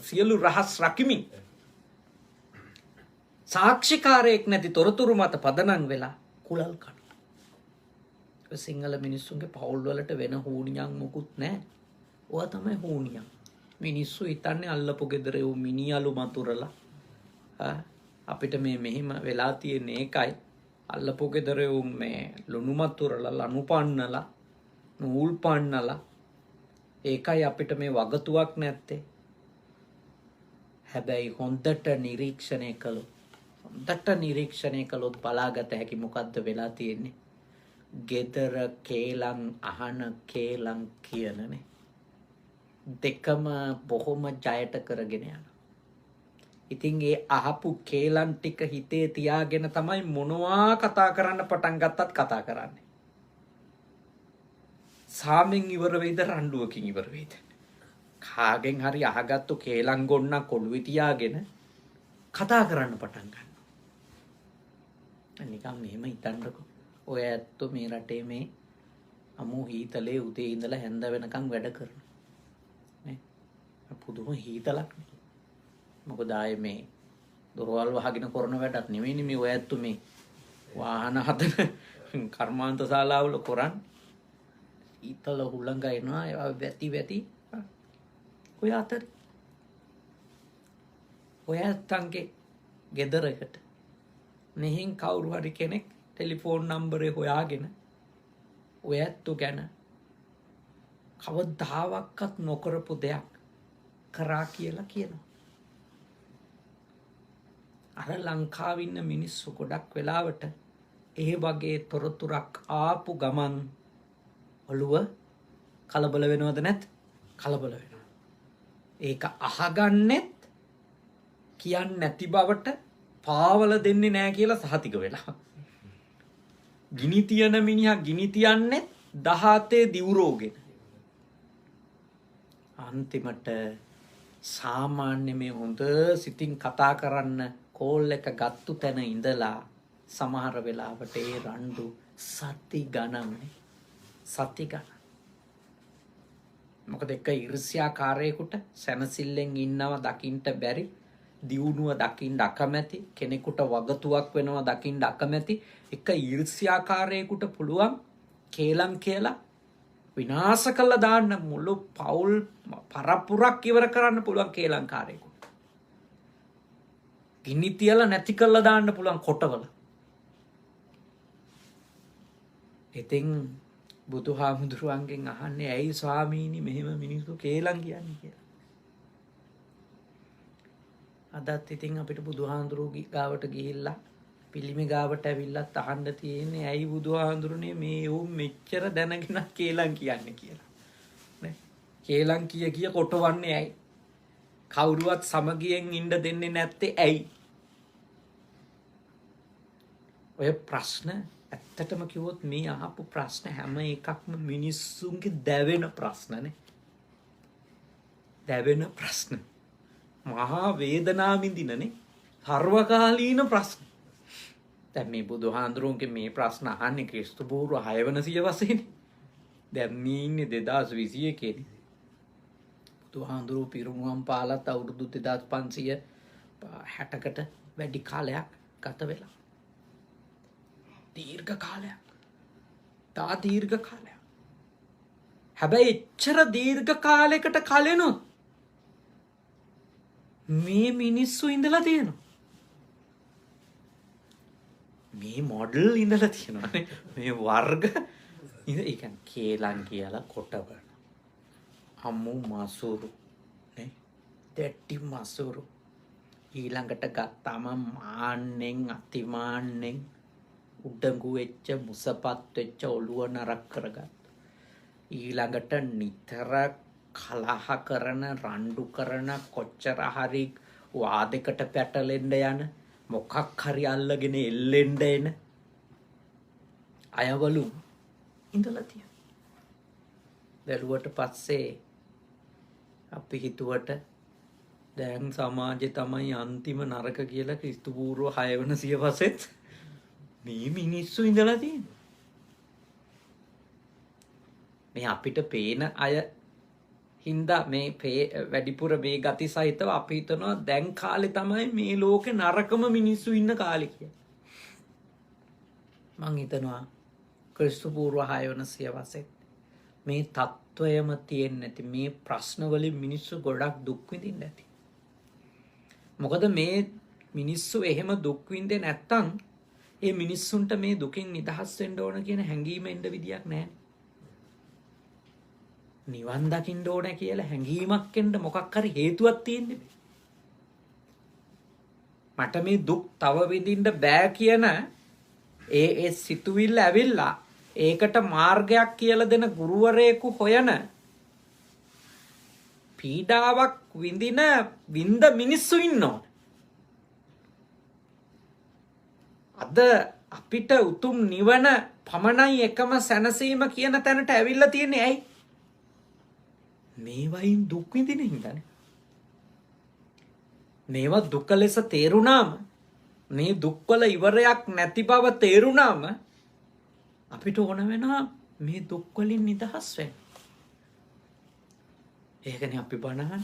සියලු රහස් රකිමින් සාක්ෂිකාරයෙක් නැති තොරතුරු මත පදනම් වෙලා කුලල් කනවා. සිංහල මිනිස්සුන්ගේ පවුල් වලට වෙන හූනියම් මොකුත් නැහැ. ඔය තමයි හූනියම්. මිනිස්සු හිතන්නේ අල්ලපු ගෙදර උ මිනිහලු මතුරලා අපිට මේ මෙහිම වෙලා තියෙන එකයි. අල්ලපු ගෙදර උ මේ ලුණු මතුරලා ලනු පන්නලා නූල් පන්නලා ඒකයි අපිට මේ වගතුවක් නැත්තේ. හැබැයි හොඳට නිරීක්ෂණය කළොත් බලාගත හැකි මොකද්ද වෙලා තියෙන්නේ? ගෙදර කේලම් අහන කේලම් කියනනේ දෙකම බොහොම ජයට කරගෙන යනවා. ඉතින් ඒ අහපු කේලම් ටික හිතේ තියාගෙන තමයි මොනවා කතා කරන්න පටන් ගත්තත් කතා කරන්නේ. සාමෙන් ඉවර වෙයිද රණ්ඩුවකින් ඉවර වෙයිද? කාගෙන් හරි අහගත්තු කේලම් ගොන්න කොළුවේ තියාගෙන කතා කරන්න පටන් ගන්නවා. නිකන් මෙහෙම හිතන්නකෝ. ඔය ඇත්තෝ මේ රටේ මේ අමු හීතලේ උදේ ඉඳලා හැන්ද වෙනකන් වැඩ කරනවා නේ. පුදුම හීතලක් නේ. මොකද ආයේ මේ දොරවල් වහගෙන කරන වැඩක් නෙවෙයිනේ මේ ඔය ඇත්තෝ මේ වාහන හදන කර්මාන්ත ශාලාවල කරන්නේ. ඊතල හුලංග එනවා ඒවා වැටි ඔය අතර ඔය ඇත්තන්ගේ ගෙදරකට මෙහින් කවුරු හරි කෙනෙක් ටෙලිෆෝන් නම්බරේ හොයාගෙන ඔය ඇත්තු ගැන කවදාවක්වත් නොකරපු දෙයක් කරා කියලා කියනවා. අර ලංකාවේ ඉන්න මිනිස්සු ගොඩක් වෙලාවට ඒ වගේ තොරතුරක් ආපු ගමන් ඔළුව කලබල වෙනවද නැත්? කලබල වෙනවා. ඒක අහගන්නෙත් කියන්නේ නැති බවට පාවල දෙන්නේ නැහැ කියලා සහතික වෙලා. ගිනි තියන මිනිහා ගිනි තියන්නේ 17 දිවුරෝගෙන. අන්තිමට සාමාන්‍ය මේ හොඳ සිතින් කතා කරන්න කෝල් එක ගත්තු තැන ඉඳලා සමහර වෙලාවට ඒ රණ්ඩු සති ගණන්නේ. සති ගණන්. මොකද එක ඊර්ෂ්‍යාකාරයෙකුට සැනසෙල්ලෙන් ඉන්නව දකින්න බැරි, දියුණුව දකින්න අකමැති, කෙනෙකුට වගතුවක් වෙනවා දකින්න අකමැති එක ඊර්ෂ්‍යාකාරයෙකුට පුළුවන් කේලම් කියලා විනාශ කළා දාන්න මුළු පවුල් පරපුරක් ඉවර කරන්න පුළුවන් කේලම්කාරයෙකුට. ගිනි තියලා නැති කළා දාන්න පුළුවන් කොටවල. ඉතින් බුදුහාමුදුරුවන්ගෙන් අහන්නේ ඇයි ස්වාමීනි මෙහෙම මිනිස්සු කේලම් කියන්නේ කියලා. අදත් ඉතින් අපිට බුදුහාමුදුරුවෝ ගාවට ගිහිල්ලා පිළිමේ ගාවට ඇවිල්ලත් අහන්න තියෙන්නේ ඇයි බුදුහාමුදුරනේ මේ උන් මෙච්චර දැනගෙන කේලම් කියන්නේ කියලා. නේ? කේලම් කිය කොටවන්නේ ඇයි? කවුරුවත් සමගියෙන් ඉන්න දෙන්නේ නැත්තේ ඇයි? ඔය ප්‍රශ්න ඇත්තටම කිව්වොත් මේ අහපු ප්‍රශ්න හැම එකක්ම මිනිස්සුන්ගේ දැවෙන ප්‍රශ්නනේ. දැවෙන ප්‍රශ්න. මහා වේදනා විඳිනනේ. සර්වකාලීන ප්‍රශ්න. දැන් මේ බුදුහාඳුරුන්ගේ මේ ප්‍රශ්න අහන්නේ ක්‍රිස්තු පූර්ව 6 වන සියවසේනේ. දැන් මේ ඉන්නේ 2021 නේ. බුදුහාඳුරු පිරුමුම් පාලත් අවුරුදු 2560කට වැඩි කාලයක් ගත වෙලා. දීර්ඝ කාලයක්. තා දීර්ඝ කාලයක්. හැබැයි එච්චර දීර්ඝ කාලයකට කලිනුත් මේ මිනිස්සු ඉඳලා තියෙනවා. මේ මොඩල් ඉඳලා තියෙනවානේ. මේ වර්ග ඉඳ ඒ කියන්නේ කේලම් කියලා කොටවන. අම්මු මසුරු නේ. දෙට්ටි මසුරු. ඊළඟට ගත්තාම මාන්නෙන් අතිමාන්නෙන් උඩඟු වෙච්ච මුසපත් වෙච්ච ඔළුව නරක් කරගත්තා. ඊළඟට නිතර කලහ කරන රණ්ඩු කරන කොච්චර හරි වාදයකට පැටලෙන්න යන මොකක් හරි අල්ලගෙන එල්ලෙන්න එන අයවලු ඉඳලා තියෙනවා. බැලුවට පස්සේ අපි හිතුවට දැන් සමාජේ තමයි අන්තිම නරක කියලා ක්‍රිස්තු පූර්ව 6 වන සියවසෙත් මේ මිනිස්සු ඉඳලා තියෙනවා. මේ අපිට පේන අය හින්දා මේ වැඩිපුර මේ ගති සහිතව අපි හිතනවා දැන් කාලේ තමයි මේ ලෝකේ නරකම මිනිස්සු ඉන්න කාලේ කියලා. මං හිතනවා ක්‍රිස්තු පූර්ව 6 වන සියවසේ මේ තත්වයම තියෙන්නේ නැති මේ ප්‍රශ්න වලින් මිනිස්සු ගොඩක් දුක් විඳින්න ඇති. මොකද මේ මිනිස්සු එහෙම දුක් විඳින්නේ නැත්තම් ඒ මිනිස්සුන්ට මේ දුකින් නිදහස් වෙන්න ඕන කියන හැඟීම එන්න විදියක් නැහැ. නිවන් දකින්න ඕන කියලා හැඟීමක් එන්න මොකක් හරි හේතුවක් තියෙන්නේ. මට මේ දුක් තව විඳින්න බෑ කියන ඒ සිතුවිල්ල ඇවිල්ලා ඒකට මාර්ගයක් කියලා දෙන ගුරුවරයෙකු හොයන පීඩාවක් විඳ මිනිස්සු ඉන්නවා. අද අපිට උතුම් නිවන පමණයි එකම සැනසීම කියන තැනට ඇවිල්ලා තියෙන්නේ ඇයි? මේවයින් දුක් විඳින හින්දානේ. මේවා දුක ලෙස තේරුණාම මේ දුක්වල ඉවරයක් නැති බව තේරුණාම අපිට ඕන වෙනවා මේ දුක් වලින් නිදහස් වෙන්න. ඒකනේ අපි බණහන්.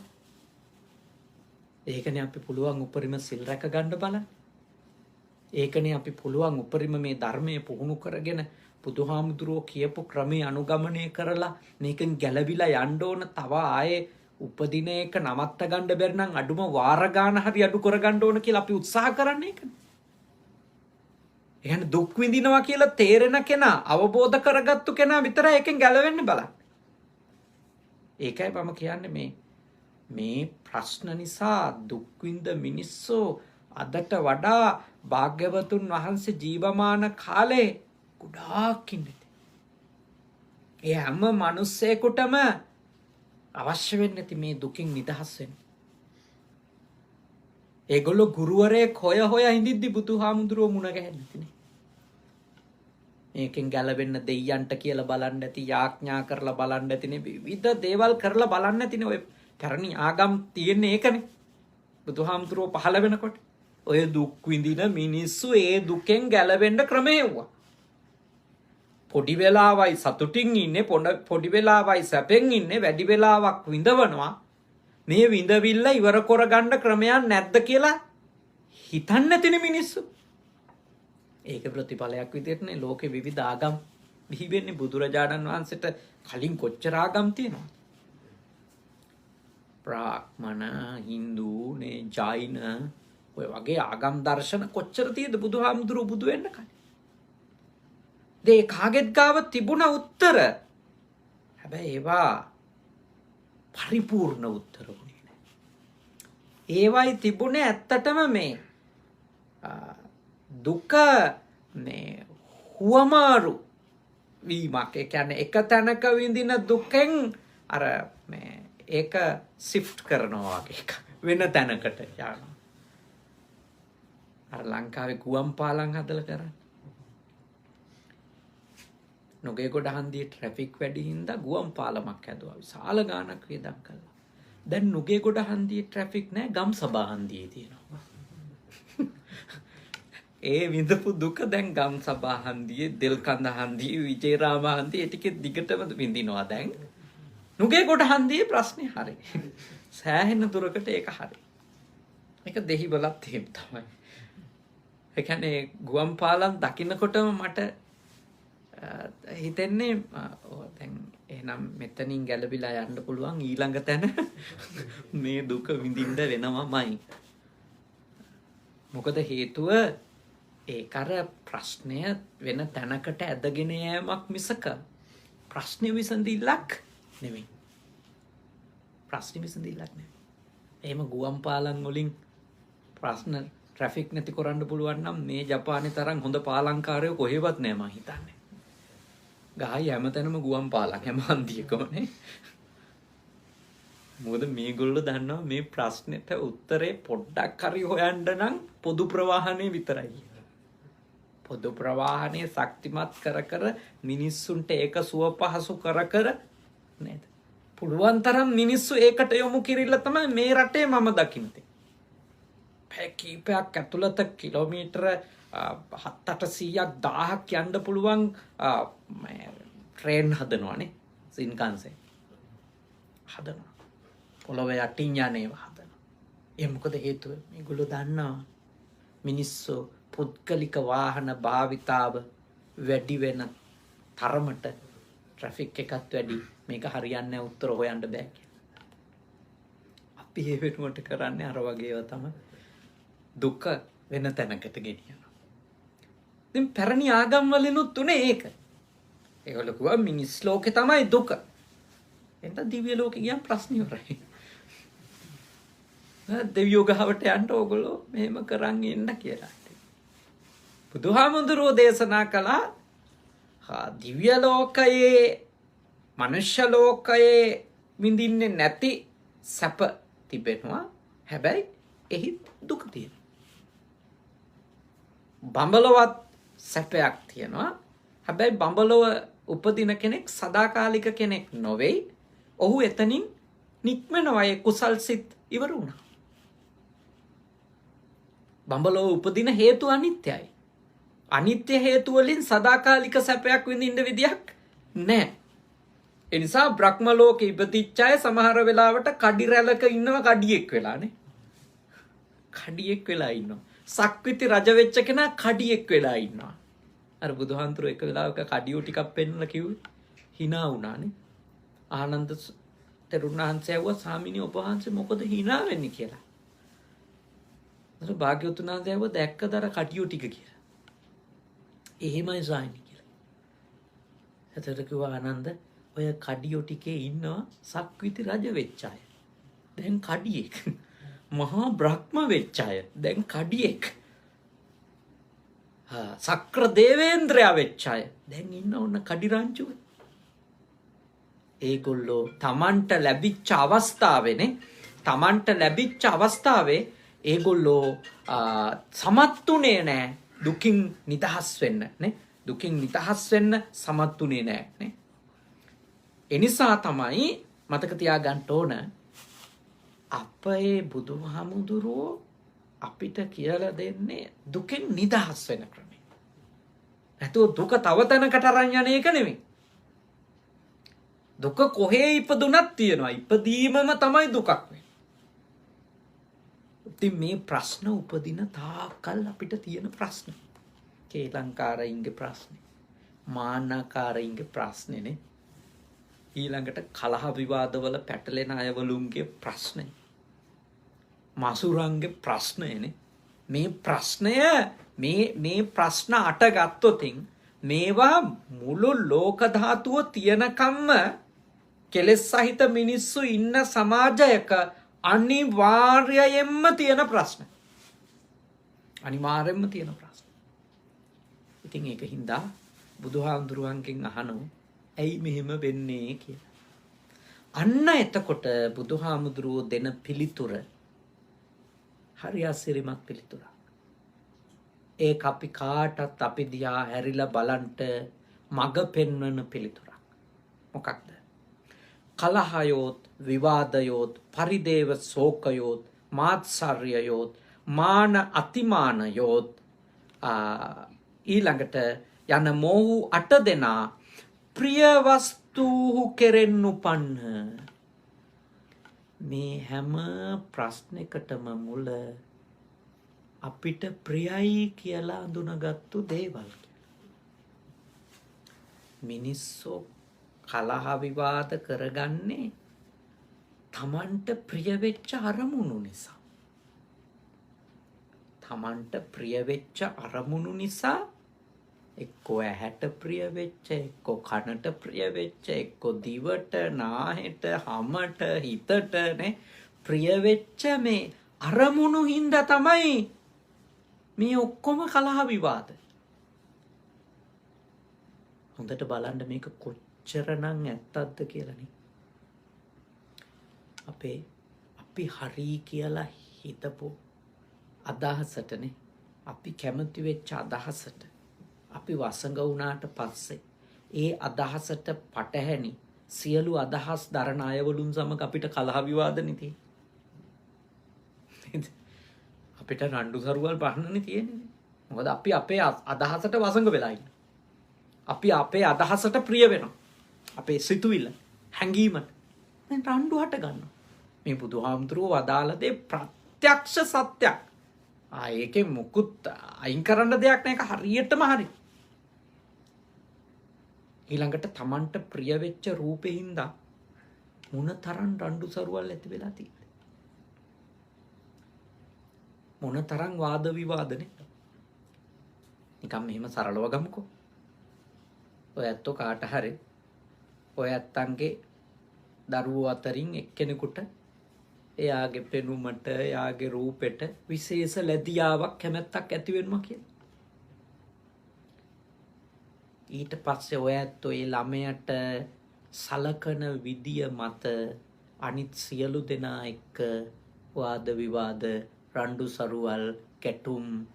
ඒකනේ අපි පුළුවන් උපරිම සිල් රැක ගන්න බලන්න. ඒකනේ අපි පුළුවන් උපරිම මේ ධර්මයේ පුහුණු කරගෙන බුදුහාමුදුරුවෝ කියපු ක්‍රමයේ අනුගමනය කරලා මේකෙන් ගැලවිලා යන්න ඕන. තව ආයේ උපදින එක නවත්ත ගන්න බැරි නම් අඩුම වාර ගාන හරි අඩු කර ගන්න ඕන කියලා අපි උත්සාහ කරන්නේ ඒකනේ. එහෙනම් දුක් විඳිනවා කියලා තේරෙන කෙනා අවබෝධ කරගත්තු කෙනා විතරයි එකෙන් ගැලවෙන්න බලන්න. ඒකයි මම කියන්නේ මේ ප්‍රශ්න නිසා දුක් විඳ මිනිස්සු අදට වඩා භාග්‍යවතුන් වහන්සේ ජීවමාන කාලේ ගොඩාක් ඉන්නේ. ඒ හැම මිනිස්සෙකුටම අවශ්‍ය වෙන්නේ මේ දුකින් නිදහස් වෙන්න. ඒගොල්ලෝ ගුරුවරයෙක් හොය හිඳිද්දි බුදුහාමුදුරුවෝ මුණ ගැහෙන්නේ නැතිනේ. මේකෙන් ගැලවෙන්න දෙයයන්ට කියලා බලන්න ඇති, යාඥා කරලා බලන්න ඇතිනේ, විවිධ දේවල් කරලා බලන්න ඇතිනේ. ඔය පැරණි ආගම් තියෙන්නේ ඒකනේ. බුදුහාමුදුරුවෝ පහළ වෙනකොට ඔය දුක් විඳින මිනිස්සු ඒ දුකෙන් ගැලවෙන්න ක්‍රම හෙව්වා. පොඩි වෙලාවයි සතුටින් ඉන්නේ, පොඩි වෙලාවයි සැපෙන් ඉන්නේ, වැඩි වෙලාවක් විඳවනවා. මේ විඳවිල්ල ඉවර කරගන්න ක්‍රමයක් නැද්ද කියලා හිතන්නේ නැතිනේ මිනිස්සු. ඒක ප්‍රතිඵලයක් විදිහටනේ ලෝකේ විවිධ ආගම් බිහි වෙන්නේ. බුදුරජාණන් වහන්සේට කලින් කොච්චර ආගම් තියෙනවද? බ්‍රාහ්මණ, හින්දු, නේ ජෛන ඔය වගේ ආගම් දර්ශන කොච්චර තියෙද බුදුහාමුදුරුවෝ බුදු වෙන්න කලින්. දේ කාගෙත් ගාව තිබුණ උත්තර. හැබැයි ඒවා පරිපූර්ණ උත්තර වුණේ නැහැ. ඒවයි තිබුණේ ඇත්තටම මේ දුක මේ හුවමාරු වීමක්. ඒ කියන්නේ එක තැනක විඳින දුකෙන් අර මේ ඒක සිෆ්ට් කරනවා වගේ එක වෙන තැනකට යනවා. අර ලංකාවේ ගුවන් පාලම් හදලා කරන්නේ. නොගේගොඩ හන්දියේ ට්‍රැෆික් වැඩි හින්දා ගුවන් පාලමක් හැදුවා. විශාල ගාණක් වියදම් කළා. දැන් නොගේගොඩ හන්දියේ ට්‍රැෆික් නැහැ, ගම්සභා හන්දියේ තියෙනවා. ඒ විඳපු දුක දැන් ගම්සභා හන්දියේ, දෙල්කඳ හන්දියේ, විජේරාම හන්දියේ ටිකේ දිගටම විඳිනවා දැන්. නොගේගොඩ හන්දියේ ප්‍රශ්නේ හරි. සෑහෙන දුරකට ඒක හරි. මේක දෙහිවලත් එහෙම තමයි. ඒ කියන්නේ ගුවන් පාලම් දකින්නකොටම මට හිතෙන්නේ දැන් එහෙනම් මෙතනින් ගැලවිලා යන්න පුළුවන් ඊළඟ තැන මේ දුක විඳින්න වෙනවමයි. මොකද හේතුව ඒක අර ප්‍රශ්නය වෙන තැනකට ඇදගෙන යෑමක් මිසක ප්‍රශ්න විසඳිල්ලක් නෙමෙයි. ප්‍රශ්න විසඳිල්ලක් නෙමෙයි. එහෙම ගුවන් පාලම් වලින් ප්‍රශ්න ට්‍රැෆික් නැති කරන්න පුළුවන් නම් මේ ජපානයේ තරම් හොඳ පාලම්කාරයෝ කොහෙවත් නෑ මං හිතන්නේ. ගහයි හැමතැනම ගුවන් පාලම් හැම හන්දියකමනේ. මොකද මේගොල්ලෝ දන්නවා මේ ප්‍රශ්නෙට උත්තරේ පොඩ්ඩක් හරි හොයන්න නම් පොදු ප්‍රවාහනේ විතරයි. පොදු ප්‍රවාහනේ ශක්තිමත් කර මිනිස්සුන්ට ඒක සුව පහසු කර නේද? පුළුවන් තරම් මිනිස්සු ඒකට යොමු කිරිල්ල තමයි මේ රටේ මම දකින්නේ. පැය කීපයක් ඇතුළත කිලෝමීටර 700-800ක් 1000ක් යන්න පුළුවන් ට්‍රේන් හදනවානේ. සින්කන්සෙන් හදනවා. පොළොවේ යටින් යන ඒවා හදනවා. ඒ මොකද හේතුව? මේගොල්ලෝ දන්නවා මිනිස්සු පුද්ගලික වාහන භාවිතාව වැඩි වෙන තරමට ට්‍රැෆික් එකත් වැඩි. මේක හරියන්නේ උත්තර හොයන්න බෑ කියලා. අපි ඒ වෙනුවට කරන්නේ අර වගේ ඒවා තමයි දුක වෙන තැනකට ගෙනියනවා. ඉතින් පැරණි ආගම් වලිනුත් උනේ ඒක. ඒගොල්ලෝ කිව්වා මිනිස් ලෝකේ තමයි දුක. එතන දිව්‍ය ලෝකේ ගියන් ප්‍රශ්න ඉවරයි. දෙවියෝ ගාවට යන්න ඕගොල්ලෝ මෙහෙම කරන් ඉන්න කියලා. බුදුහාමුදුරුවෝ දේශනා කළා දිව්‍ය ලෝකයේ මනුෂ්‍ය ලෝකයේ විඳින්නේ නැති සැප තිබෙනවා. හැබැයි එහි දුක තියෙනවා. බඹලවත් සැපයක් තියෙනවා. හැබැයි බඹලව උපදින කෙනෙක් සදාකාලික කෙනෙක් නොවේ. ඔහු එතනින් නික්මනවා. ඒ කුසල් සිත් ඉවර වුණා. බඹලව උපදින හේතු අනිත්‍යයි. අනිත්‍ය හේතු වලින් සදාකාලික සැපයක් විඳින්න විදියක් නැහැ. ඒ නිසා බ්‍රහ්ම ලෝකෙ ඉපදිච්ච අය සමහර වෙලාවට කඩි රැළක ඉන්නවා කඩියෙක් වෙලානේ. කඩියෙක් වෙලා ඉන්නවා. සක්විති රජ වෙච්ච කෙනා කඩියෙක් වෙලා ඉන්නවා. අර බුදුහන්තුරු එක වෙලාවක කඩියෝ ටිකක් පෙන්නලා කිව්වේ hina වුණානේ. ආනන්ද තෙරුණ වහන්සේ ඇහුවා ස්වාමීනි ඔබ වහන්සේ මොකද hina වෙන්නේ කියලා. අර භාග්‍යවතුන් වහන්සේ ඇහුවා දැක්කද අර කඩියෝ ටික කියලා. එහෙමයි ස්වාමීනි කියලා. එතකොට කිව්වා ආනන්ද ඔය කඩියෝ ටිකේ ඉන්නවා සක්විති රජ වෙච්ච අය. දැන් කඩියෙක්. මහා බ්‍රහ්ම වෙච්ච අය. දැන් කඩියෙක්. සක්‍ර දේවේන්ද්‍රයා වෙච්ච අය. දැන් ඉන්න ඕන කඩි රංචුව. ඒගොල්ලෝ තමන්ට ලැබිච්ච අවස්ථාවේනේ තමන්ට ලැබිච්ච අවස්ථාවේ ඒගොල්ලෝ සමත්ුනේ නෑ දුකින් නිදහස් වෙන්න නේ. දුකින් නිදහස් වෙන්න සමත්ුනේ නෑ නේ. එනිසා තමයි මතක තියාගන්න ඕන අපේ බුදුහාමුදුරුවෝ අපිට කියලා දෙන්නේ දුකෙන් නිදහස් වෙන ක්‍රමය. නැතුව දුක තව තැනකට අරන් යන එක නෙමෙයි. දුක කොහේ ඉපදුනත් තියෙනවා. ඉපදීමම තමයි දුකක් වෙන්නේ. ඉතින් මේ ප්‍රශ්න උපදින තාකල් අපිට තියෙන ප්‍රශ්න. කේලංකාරයින්ගේ ප්‍රශ්නේ. මාන්නකාරයින්ගේ ප්‍රශ්නේනේ. ඊළඟට කලහ විවාදවල පැටලෙන අයවලුන්ගේ ප්‍රශ්නේ. මසුරන්ගේ ප්‍රශ්නයනේ. මේ ප්‍රශ්නය මේ ප්‍රශ්න අට ගත්තොතින් මේවා මුළු ලෝක ධාතුව තියනකම්ම කෙලෙස් සහිත මිනිස්සු ඉන්න සමාජයක අනිවාර්යයෙන්ම තියෙන ප්‍රශ්න. අනිවාර්යෙන්ම තියෙන ප්‍රශ්න. ඉතින් ඒක හින්දා බුදුහාමුදුරුවන්ගෙන් අහනවා ඇයි මෙහෙම වෙන්නේ කියලා. අන්න එතකොට බුදුහාමුදුරුවෝ දෙන පිළිතුර හරි අසිරිමත් පිළිතුරක්. ඒක අපි කාටත් අපි දිහා හැරිලා බලන්ට මඟ පෙන්වන පිළිතුරක්. මොකක්ද? කලහයෝත් විවාදයෝත් පරිදේව ශෝකයෝත් මාත්සර්යයෝත් මාන අතිමානයෝත් ඊළඟට යන මොහු 8 දෙනා ප්‍රිය වස්තුහු කෙරෙන්නු පන්න. මේ හැම ප්‍රශ්නයකටම මුල අපිට ප්‍රියයි කියලා අඳුනගත්තු දේවල්. මිනිස්සු කලහ විවාද කරගන්නේ තමන්ට ප්‍රිය වෙච්ච අරමුණු නිසා. තමන්ට ප්‍රිය වෙච්ච අරමුණු නිසා එක්කෝ ඇහැට ප්‍රිය වෙච්ච, එක්කෝ කනට ප්‍රිය වෙච්ච, එක්කෝ දිවට, නාහෙට, හමට, හිතට නේ ප්‍රිය වෙච්ච මේ අරමුණු හින්දා තමයි මේ ඔක්කොම කලහ විවාද. හොඳට බලන්න මේක කොච්චරනම් ඇත්තක්ද කියලා නේ. අපි හරි කියලා හිතපො අදහසටනේ, අපි කැමති වෙච්ච අදහසට අපි වසඟ වුණාට පස්සේ ඒ අදහසට පටහැනි සියලු අදහස් දරන අයවලුන් සමග අපිට කලහ විවාදනේ තියෙන්නේ. අපිට රණ්ඩු සරුවල් පහන්නනේ තියෙන්නේ. මොකද අපි අපේ අදහසට වසඟ වෙලා ඉන්නේ. අපි අපේ අදහසට ප්‍රිය වෙනවා. අපේ සිතුවිල්ල හැඟීමට දැන් රණ්ඩු හට ගන්නවා. මේ බුදුහාමුදුරුවෝ වදාළ දේ ප්‍රත්‍යක්ෂ සත්‍යයක්. ඒකේ මුකුත් අයින් කරන්න දෙයක් නැහැ. ඒක හරියටම හරි. ඊළඟට තමන්ට ප්‍රිය වෙච්ච රූපේ හින්දා මොන තරම් රණ්ඩු සරුවල් ඇති වෙලා තියෙන්නේ. මොන තරම් වාද විවාදනේ. නිකම් මෙහෙම සරලව ගමුකෝ. ඔය ඇත්තෝ කාට හරි ඔය ඇත්තන්ගේ දරුවෝ අතරින් එක්කෙනෙකුට එයාගේ පෙනුමට, එයාගේ රූපෙට විශේෂ ලැබියාවක් කැමැත්තක් ඇති වෙනවා කියලා. ඊට පස්සේ ඔය ඇත්තෝ ඒ ළමයට සලකන විදිය මත අනිත් සියලු දෙනා එක්ක වාද විවාද, රණ්ඩු සරුවල්, කැටුම්,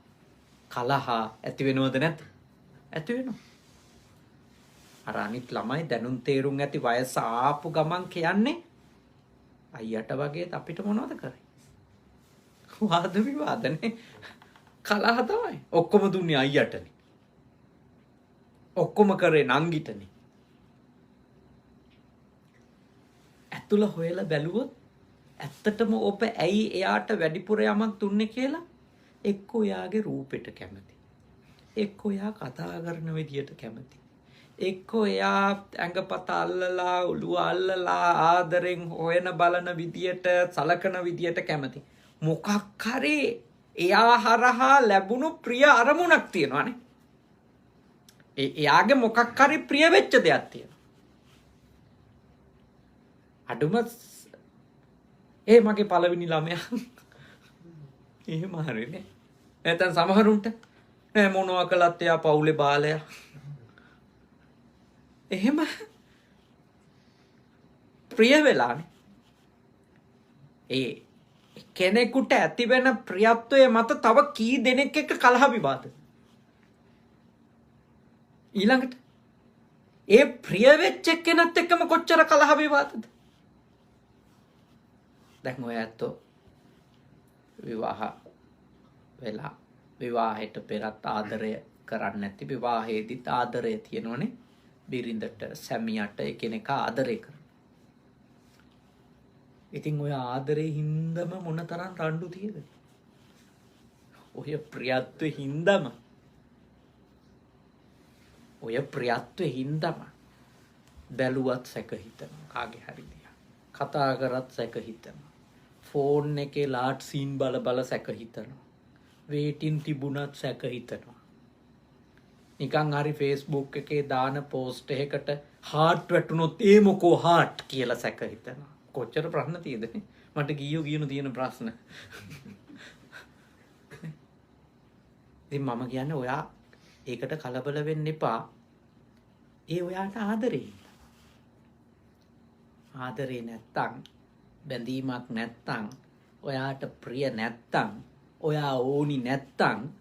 කලහ ඇති වෙනවද නැත්? ඇති වෙනවා. අර අනිත් ළමයි දැනුම් තේරුම් ඇති වයස ආපු ගමන් කියන්නේ අයියට වගේ අපිට මොනවද කරේ? වාද විවාදනේ, කලහ තමයි. ඔක්කොම දුන්නේ අයියටනේ. ඔක්කොම කරේ නංගිටනේ. ඇතුළ හොයලා බැලුවොත් ඇත්තටම ඔබ ඇයි එයාට වැඩිපුර යමක් දුන්නේ කියලා එක්කෝ එයාගේ රූපෙට කැමති, එක්කෝ එයා කතා කරන විදියට කැමති, එක්කෝ එයා ඇඟපත අල්ලලා ඔළුව අල්ලලා ආදරෙන් හොයන බලන විදියට සලකන විදියට කැමති. මොකක් හරි එයා හරහා ලැබුණු ප්‍රිය අරමුණක් තියෙනවානේ. එයාගේ මොකක් හරි ප්‍රිය වෙච්ච දෙයක් තියෙනවා. අඩුම මගේ පළවෙනි ළමයා එහෙම හරිනේ. නැත්නම් සමහරුන්ට නෑ මොනවා කළත් එයා පවුලේ බාලයා. එහෙම ප්‍රිය වෙලානේ. ඒ කෙනෙකුට ඇති වෙන ප්‍රියත්වය මත තව කී දෙනෙක් එක්ක කලහ විවාද. ඊළඟට ඒ ප්‍රිය වෙච්ච කෙනත් එක්කම කොච්චර කලහ විවාදද? දැන් ඔය ඇත්තෝ විවාහ වෙලා විවාහයට පෙරත් ආදරය කරන්නේ නැති විවාහයේදීත් ආදරය තියෙනවනේ බිරිඳට සැමියාට එකිනෙකා ආදරය කරන. ඉතින් ඔය ආදරේ හින්දම මොනතරම් රණ්ඩු තියෙද? ඔය ප්‍රියත්වයේ හින්දම බැලුවත් සැක හිතනවා කාගේ හරි දිහා. කතා කරත් සැක හිතනවා. ෆෝන් එකේ ලාට් සීන් බල සැක හිතනවා. වේටින් තිබුණත් සැක හිතනවා. නිකන් හරි Facebook එකේ දාන පෝස්ට් එකකට හાર્ට් වැටුනොත් ඒ මොකෝ හાર્ට් කියලා සැක හිතනවා. කොච්චර ප්‍රශ්න තියෙදනේ. මට කියනු තියෙන ප්‍රශ්න. ඉතින් මම කියන්නේ ඔයා ඒකට කලබල වෙන්න එපා. ඒ ඔයාට ආදරේ. ආදරේ නැත්තම් බැඳීමක් නැත්තම් ඔයාට ප්‍රිය නැත්තම් ඔයා ඕනි නැත්තම්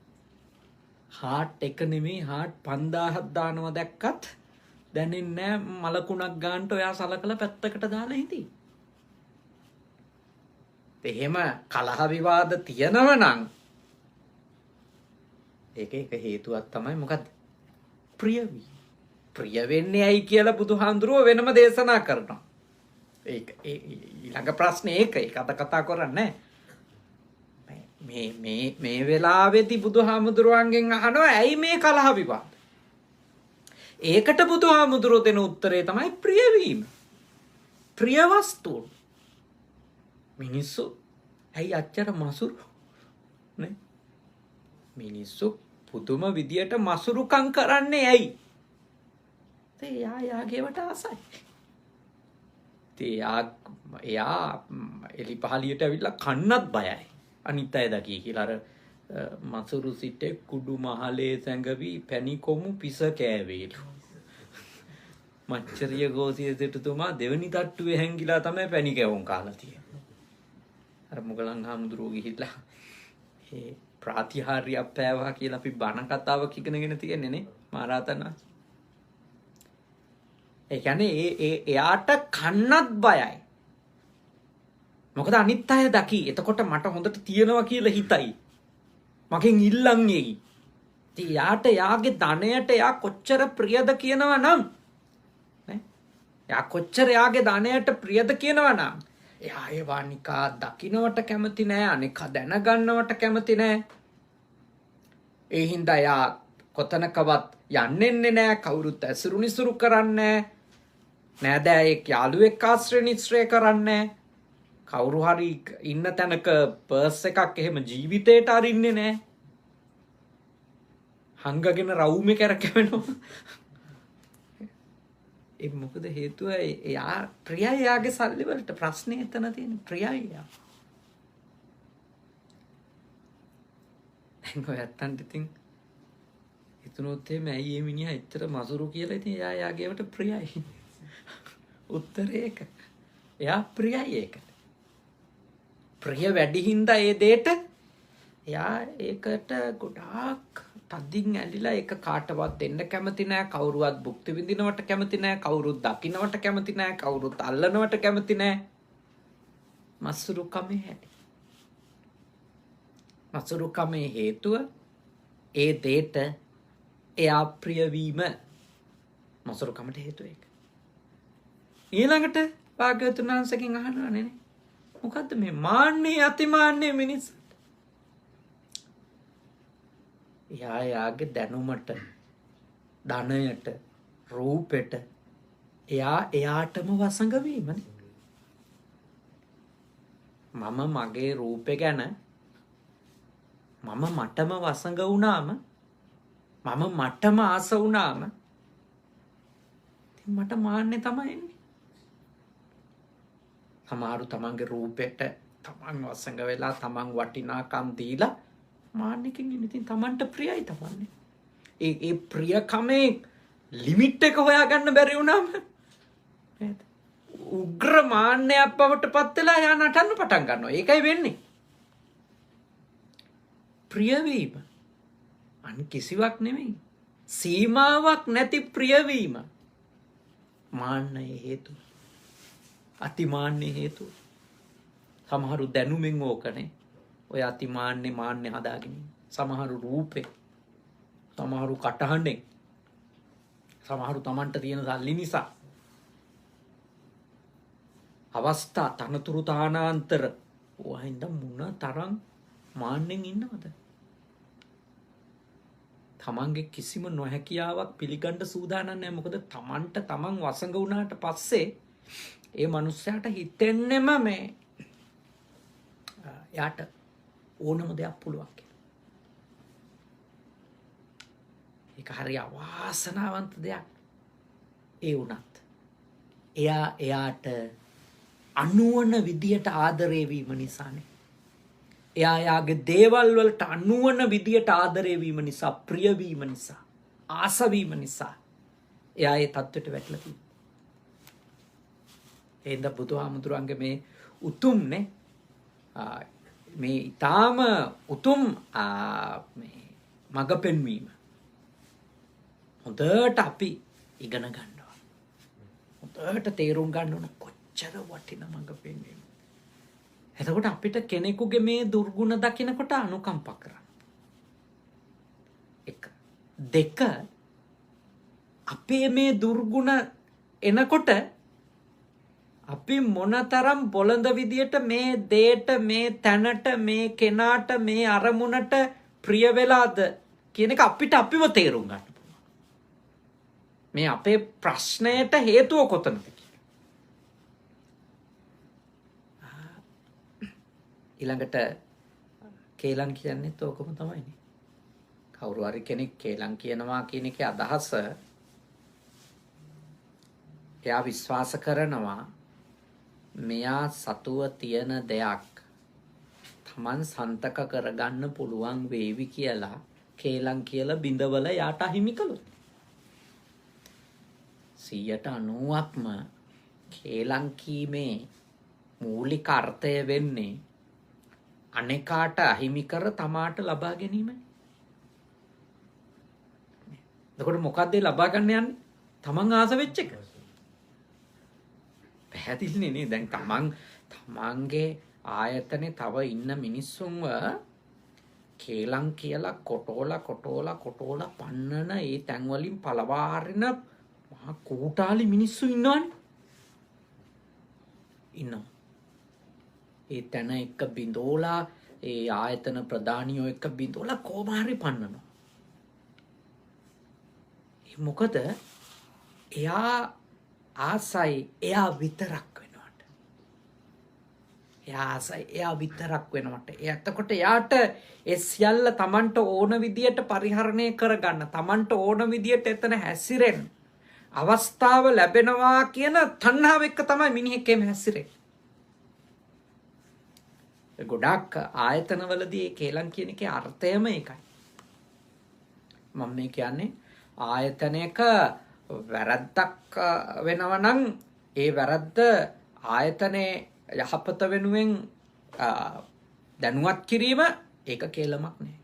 හાર્ට් එක නෙමෙයි හાર્ට් 5000ක් දානවා දැක්කත් දැනෙන්නේ නැහැ මලකුණක් ගන්නට ඔයා සලකලා පැත්තකට දාලා හිටි. එහෙම කලහ විවාද තියෙනව නම් ඒක හේතුවක් තමයි මොකද්ද? ප්‍රිය වෙන්නේ ඇයි කියලා බුදුහාඳුරුව වෙනම දේශනා කරනවා. ඒක ඊළඟ ප්‍රශ්නේ ඒක අද කතා කරන්නේ මේ වෙලාවේදී බුදුහාමුදුරුවන්ගෙන් අහනවා ඇයි මේ කලහ විවාද? ඒකට බුදුහාමුදුරුවෝ දෙන උත්තරේ තමයි ප්‍රිය වීම. ප්‍රිය වස්තුව. මිනිස්සු ඇයි අච්චර මසුරු නේ? මිනිස්සු පුදුම විදියට මසුරුකම් කරන්නේ ඇයි? යාගේවට ආසයි. එයා එලි පහලියට ඇවිල්ලා කන්නත් බයයි. අනිත් අය දකී කියලා අර මසුරු සිටේ කුඩු මහලේ සැඟවි පැණි කොමු පිස කෑවේලු. මච්චරිය ගෝසිය සිටුතුමා දෙවනි තට්ටුවේ හැංගිලා තමයි පැණි කැවුම් කාලා තියෙන්නේ. අර මොගලන් හාමුදුරුවෝ ගිහිල්ලා ඒ ප්‍රාතිහාර්ය අපෑවා කියලා අපි බණ කතාවක් ඉගෙනගෙන තියෙන්නේ නේ මහරහතන් වහන්සේ. ඒ කියන්නේ එයාට කන්නත් බයයි. මොකද අනිත් අය දකි. එතකොට මට හොඳට තියනවා කියලා හිතයි. මගෙන් ඉල්ලන් එයි. ඉතින් යාගේ ධනයට යා කොච්චර ප්‍රියද කියනවා නම් නේ? යා කොච්චර යාගේ ධනයට ප්‍රියද කියනවා නම් එයා ඒවා නිකා දකින්නවට කැමති නෑ. අනික දැනගන්නවට කැමති නෑ. ඒ හින්දා යා කොතනකවත් යන්නෙන්නේ නෑ. කවුරුත් ඇසුරු නිසුරු කරන්නේ නෑ. නෑදෑයෙක් යාළුවෙක් ආශ්‍රය නිශ්‍රය කරන්නේ නෑ. කවුරු හරි ඉන්න තැනක පර්ස් එකක් එහෙම ජීවිතේට අරින්නේ නෑ. හංගගෙන රවුමේ කරකැවෙනවා. ඒ මොකද හේතුව එයා ප්‍රියයි යාගේ සල්ලි වලට ප්‍රශ්නේ එතන තියෙන ප්‍රියයි යා. දැන් ඔයත්තන්ට ඉතින් හිතුනොත් එමේ ඇයි මේ මිනිහා එච්චර මසුරු කියලා ඉතින් එයා යාගේවට ප්‍රියයි. උත්තරේ ඒක. එයා ප්‍රියයි ඒකට. ප්‍රිය වැඩි හින්දා ඒ දෙයට එයා ඒකට ගොඩාක් තදින් ඇලිලා ඒක කාටවත් දෙන්න කැමති නෑ. කවුරුවත් භුක්ති විඳිනවට කැමති නෑ. කවුරුත් දකින්නවට කැමති නෑ. කවුරුත් අල්ලනවට කැමති නෑ. මසුරුකමේ හැටි. මසුරුකමේ හේතුව ඒ දෙයට එයා ප්‍රිය වීම. මසුරුකමට හේතුව ඒක. ඊළඟට භාග්‍යවතුන් වහන්සේගෙන් අහනවා නේ මොකද්ද මේ මාන්නේ අතිමාන්නේ මිනිස්සු? යාගේ දැනුමට ධනයට රූපෙට එයාටම වසඟ වීමනේ. මම මගේ රූපේ ගැන මටම වසඟ වුණාම මටම ආස වුණාම ඉතින් මට මාන්නේ තමයි එන්නේ. සමහරු තමන්ගේ රූපෙට තමන් වසඟ වෙලා තමන් වටිනාකම් දීලා මාන්නකින් ඉතින් තමන්ට ප්‍රියයි තමන්නේ. ඒ ප්‍රියකමේ ලිමිට් එක හොයාගන්න බැරි වුණාම නේද? උග්‍ර මාන්නයක් බවට පත් වෙලා යා නටන්න පටන් ගන්නවා. ඒකයි වෙන්නේ. ප්‍රිය වීම අන් කිසිවක් නෙමෙයි. සීමාවක් නැති ප්‍රිය වීම මාන්නයේ හේතුව. අතිමාන්නේ හේතුව. සමහරු දැනුමින් ඕකනේ. ඔය අති මාන්නේ හදාගෙන සමහරු රූපේ, සමහරු කටහඬෙන්, සමහරු Tamanට තියෙන සල්ලි නිසා, අවස්ථා තනතුරු තානාන්තර වහින්ද මුණ තරම් මාන්නෙන් ඉන්නවද? තමන්ගේ කිසිම නොහැකියාවක් පිළිගන්න සූදානම් නැහැ. මොකද තමන්ට තමන් වසඟ වුණාට පස්සේ ඒ මනුස්සයාට හිතෙන්නෙම මේ යාට ඕනම දෙයක් පුළුවන් කියලා. ඒක හරි අවාසනාවන්ත දෙයක්. ඒ වුණත් එයාට අනුවන විදියට ආදරේ වීම නිසානේ. එයාගේ දේවල් වලට අනුවන විදියට ආදරේ වීම නිසා, ප්‍රිය වීම නිසා, ආස වීම නිසා එයා ඒ தත්වෙට වැටලා තියෙනවා. එහෙනම් බුදුහාමුදුරන්ගේ මේ උතුම්නේ මේ ඊටාම උතුම් මේ මඟ පෙන්වීම හොඳට අපි ඉගෙන ගන්නවා. හොඳට තේරුම් ගන්න ඕන කොච්චර වටින මඟ පෙන්වීම. එතකොට අපිට කෙනෙකුගේ මේ දුර්ගුණ දකිනකොට අනුකම්පා කරන්න. 1. 2. අපේ මේ දුර්ගුණ එනකොට අපි මොනතරම් බොළඳ විදියට මේ දේට, මේ තැනට, මේ කෙනාට, මේ අරමුණට ප්‍රිය වෙලාද කියන එක අපිට අපිව තේරුම් ගන්න පුළුවන්. මේ අපේ ප්‍රශ්නයට හේතුව කොතනද? ඊළඟට කේලම් කියන්නේත් ඕකම තමයිනේ. කවුරු හරි කෙනෙක් කේලම් කියනවා කියන එකේ අදහස එයා විශ්වාස කරනවා මෙයා සතුව තියෙන දෙයක් Taman සන්තක කරගන්න පුළුවන් වේවි කියලා කේලම් කියලා බිඳවල යාට අහිමි කළොත් 90%ක්ම කේලම් කීමේ මූලික අර්ථය වෙන්නේ අනේකාට අහිමි කර තමාට ලබා ගැනීමයි. එතකොට මොකද්ද ලබා ගන්න යන්නේ? තමන් ආස වෙච්ච එක. පැහැදිලිනේ නේ. දැන් තමන්ගේ ආයතනේ තව ඉන්න මිනිස්සුන්ව කේලම් කියලා කොටෝලා පන්නන ඒ තැන් වලින් පළවාරින මහා කූටාලි මිනිස්සු ඉන්නවනේ. ඉන්නවා. ඒ තැන එක බිඳෝලා ඒ ආයතන ප්‍රධානියෝ එක බිඳෝලා කොහොම හරි පන්නනවා. මොකද එයා ආසයි එයා විතරක් වෙනවට. එයා විතරක් වෙනවට. එතකොට එයාට ඒ සියල්ල Tamanට ඕන විදියට පරිහරණය කරගන්න, Tamanට ඕන විදියට එතන හැසිරෙන්න අවස්ථාව ලැබෙනවා කියන තණ්හාව එක්ක තමයි මිනිහෙක්ම හැසිරෙන්නේ. ගොඩක් ආයතනවලදී ඒ කේලම් කියන එකේ අර්ථයම ඒකයි. මම මේ කියන්නේ ආයතනයක වැරද්දක් වෙනවා නම් ඒ වැරද්ද ආයතනයේ යහපත වෙනුවෙන් දැනුවත් කිරීම ඒක කේලමක් නෙවෙයි.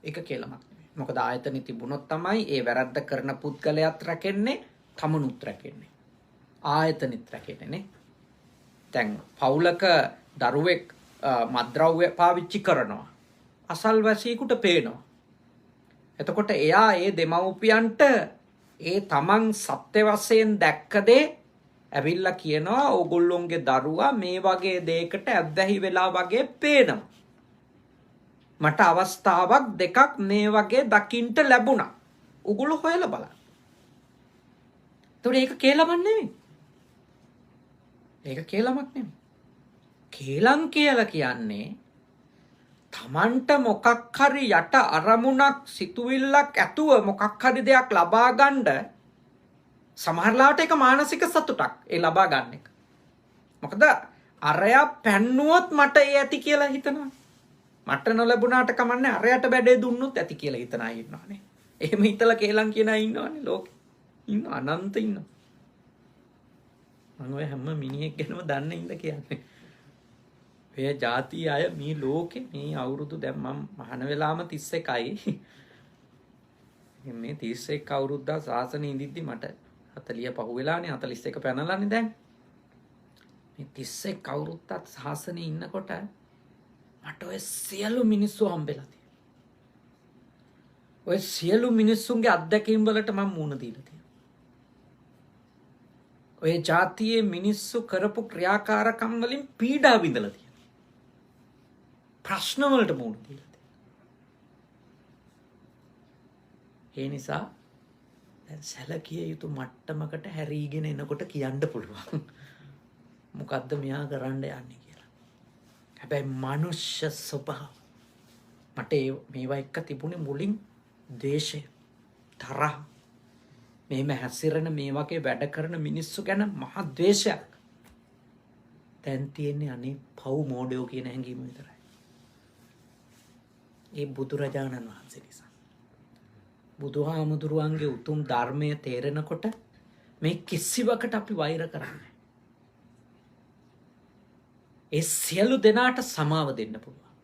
ඒක කේලමක් නෙවෙයි. මොකද ආයතනෙ තිබුණොත් තමයි ඒ වැරද්ද කරන පුද්ගලයාත් රැකෙන්නේ, තමනුත් රැකෙන්නේ. ආයතනෙත් රැකෙන්නේ නේ. දැන් පවුලක දරුවෙක් මත්ද්‍රව්‍ය පාවිච්චි කරනවා. අසල්වැසියෙකුට පේනවා. එතකොට එයා ඒ දෙමව්පියන්ට ඒ තමන් සත්‍ය වශයෙන් දැක්ක දේ ඇවිල්ලා කියනවා ඕගොල්ලොන්ගේ දරුවා මේ වගේ දෙයකට ඇබ්බැහි වෙලා වගේ පේනවා. මට අවස්ථාවක් දෙකක් මේ වගේ දකින්න ලැබුණා. ඕගොල්ලෝ හොයලා බලන්න. ඒතකොට ඒක කේලමක් නෙමෙයි. ඒක කේලමක් නෙමෙයි. කේලම් කියලා කියන්නේ තමන්ට මොකක් හරි යට අරමුණක් සිතුවිල්ලක් ඇතුව මොකක් හරි දෙයක් ලබා ගන්න සමහරලාට ඒක මානසික සතුටක් ඒ ලබා ගන්න එක. මොකද අරයා පැන්නුවොත් මට ඒ ඇති කියලා හිතනවා. මට නොලැබුණාට කමන්නේ අරයට බැඩේ දුන්නොත් ඇති කියලා හිතන අය ඉන්නවානේ. එහෙම හිතලා කේලම් කියන අය ඉන්නවානේ ලෝකේ. ඉන්න අනන්ත ඉන්නවා. මම ඔය හැම මිනිහෙක් ගැනම දන්න ඉඳ කියන්නේ. ඔය ಜಾති අය මේ ලෝකේ මේ අවුරුදු දැන් මම මහාන වෙලාම 31යි. මේ 31 අවුරුද්දා සාසනෙ ඉඳිද්දි මට 40 පහු වෙලානේ 41 පැනලානේ දැන්. මේ 31 අවුරුද්දක් සාසනෙ ඉන්නකොට මට ඔය සියලු මිනිස්සු හම්බෙලා තියෙනවා. ඔය සියලු මිනිස්සුන්ගේ අත්දැකීම් වලට මම මුණ දීලා තියෙනවා. ඔය ජාතියේ මිනිස්සු කරපු ක්‍රියාකාරකම් වලින් පීඩා විඳලා තියෙනවා. ප්‍රශ්න වලට මුණ දීලා තියෙනවා. ඒ නිසා දැන් සැලකිය යුතු මට්ටමකට හැරීගෙන එනකොට කියන්න පුළුවන්. මොකද්ද මෙයා කරන්න යන්නේ කියලා. හැබැයි මනුෂ්‍ය ස්වභාව මට මේවා එක්ක තිබුණේ මුලින් ද්වේෂය, තරහ, මෙහෙම හැසිරෙන මේ වගේ වැඩ කරන මිනිස්සු ගැන මහා ද්වේෂයක්. දැන් තියෙන්නේ අනේ පව් මෝඩයෝ කියන හැඟීම විතරයි. ඒ බුදුරජාණන් වහන්සේ නිසා. බුදුහාමුදුරුවන්ගේ උතුම් ධර්මය තේරෙනකොට මේ කිසිවකට අපි වෛර කරන්නේ. ඒ සියලු දෙනාට සමාව දෙන්න පුළුවන්.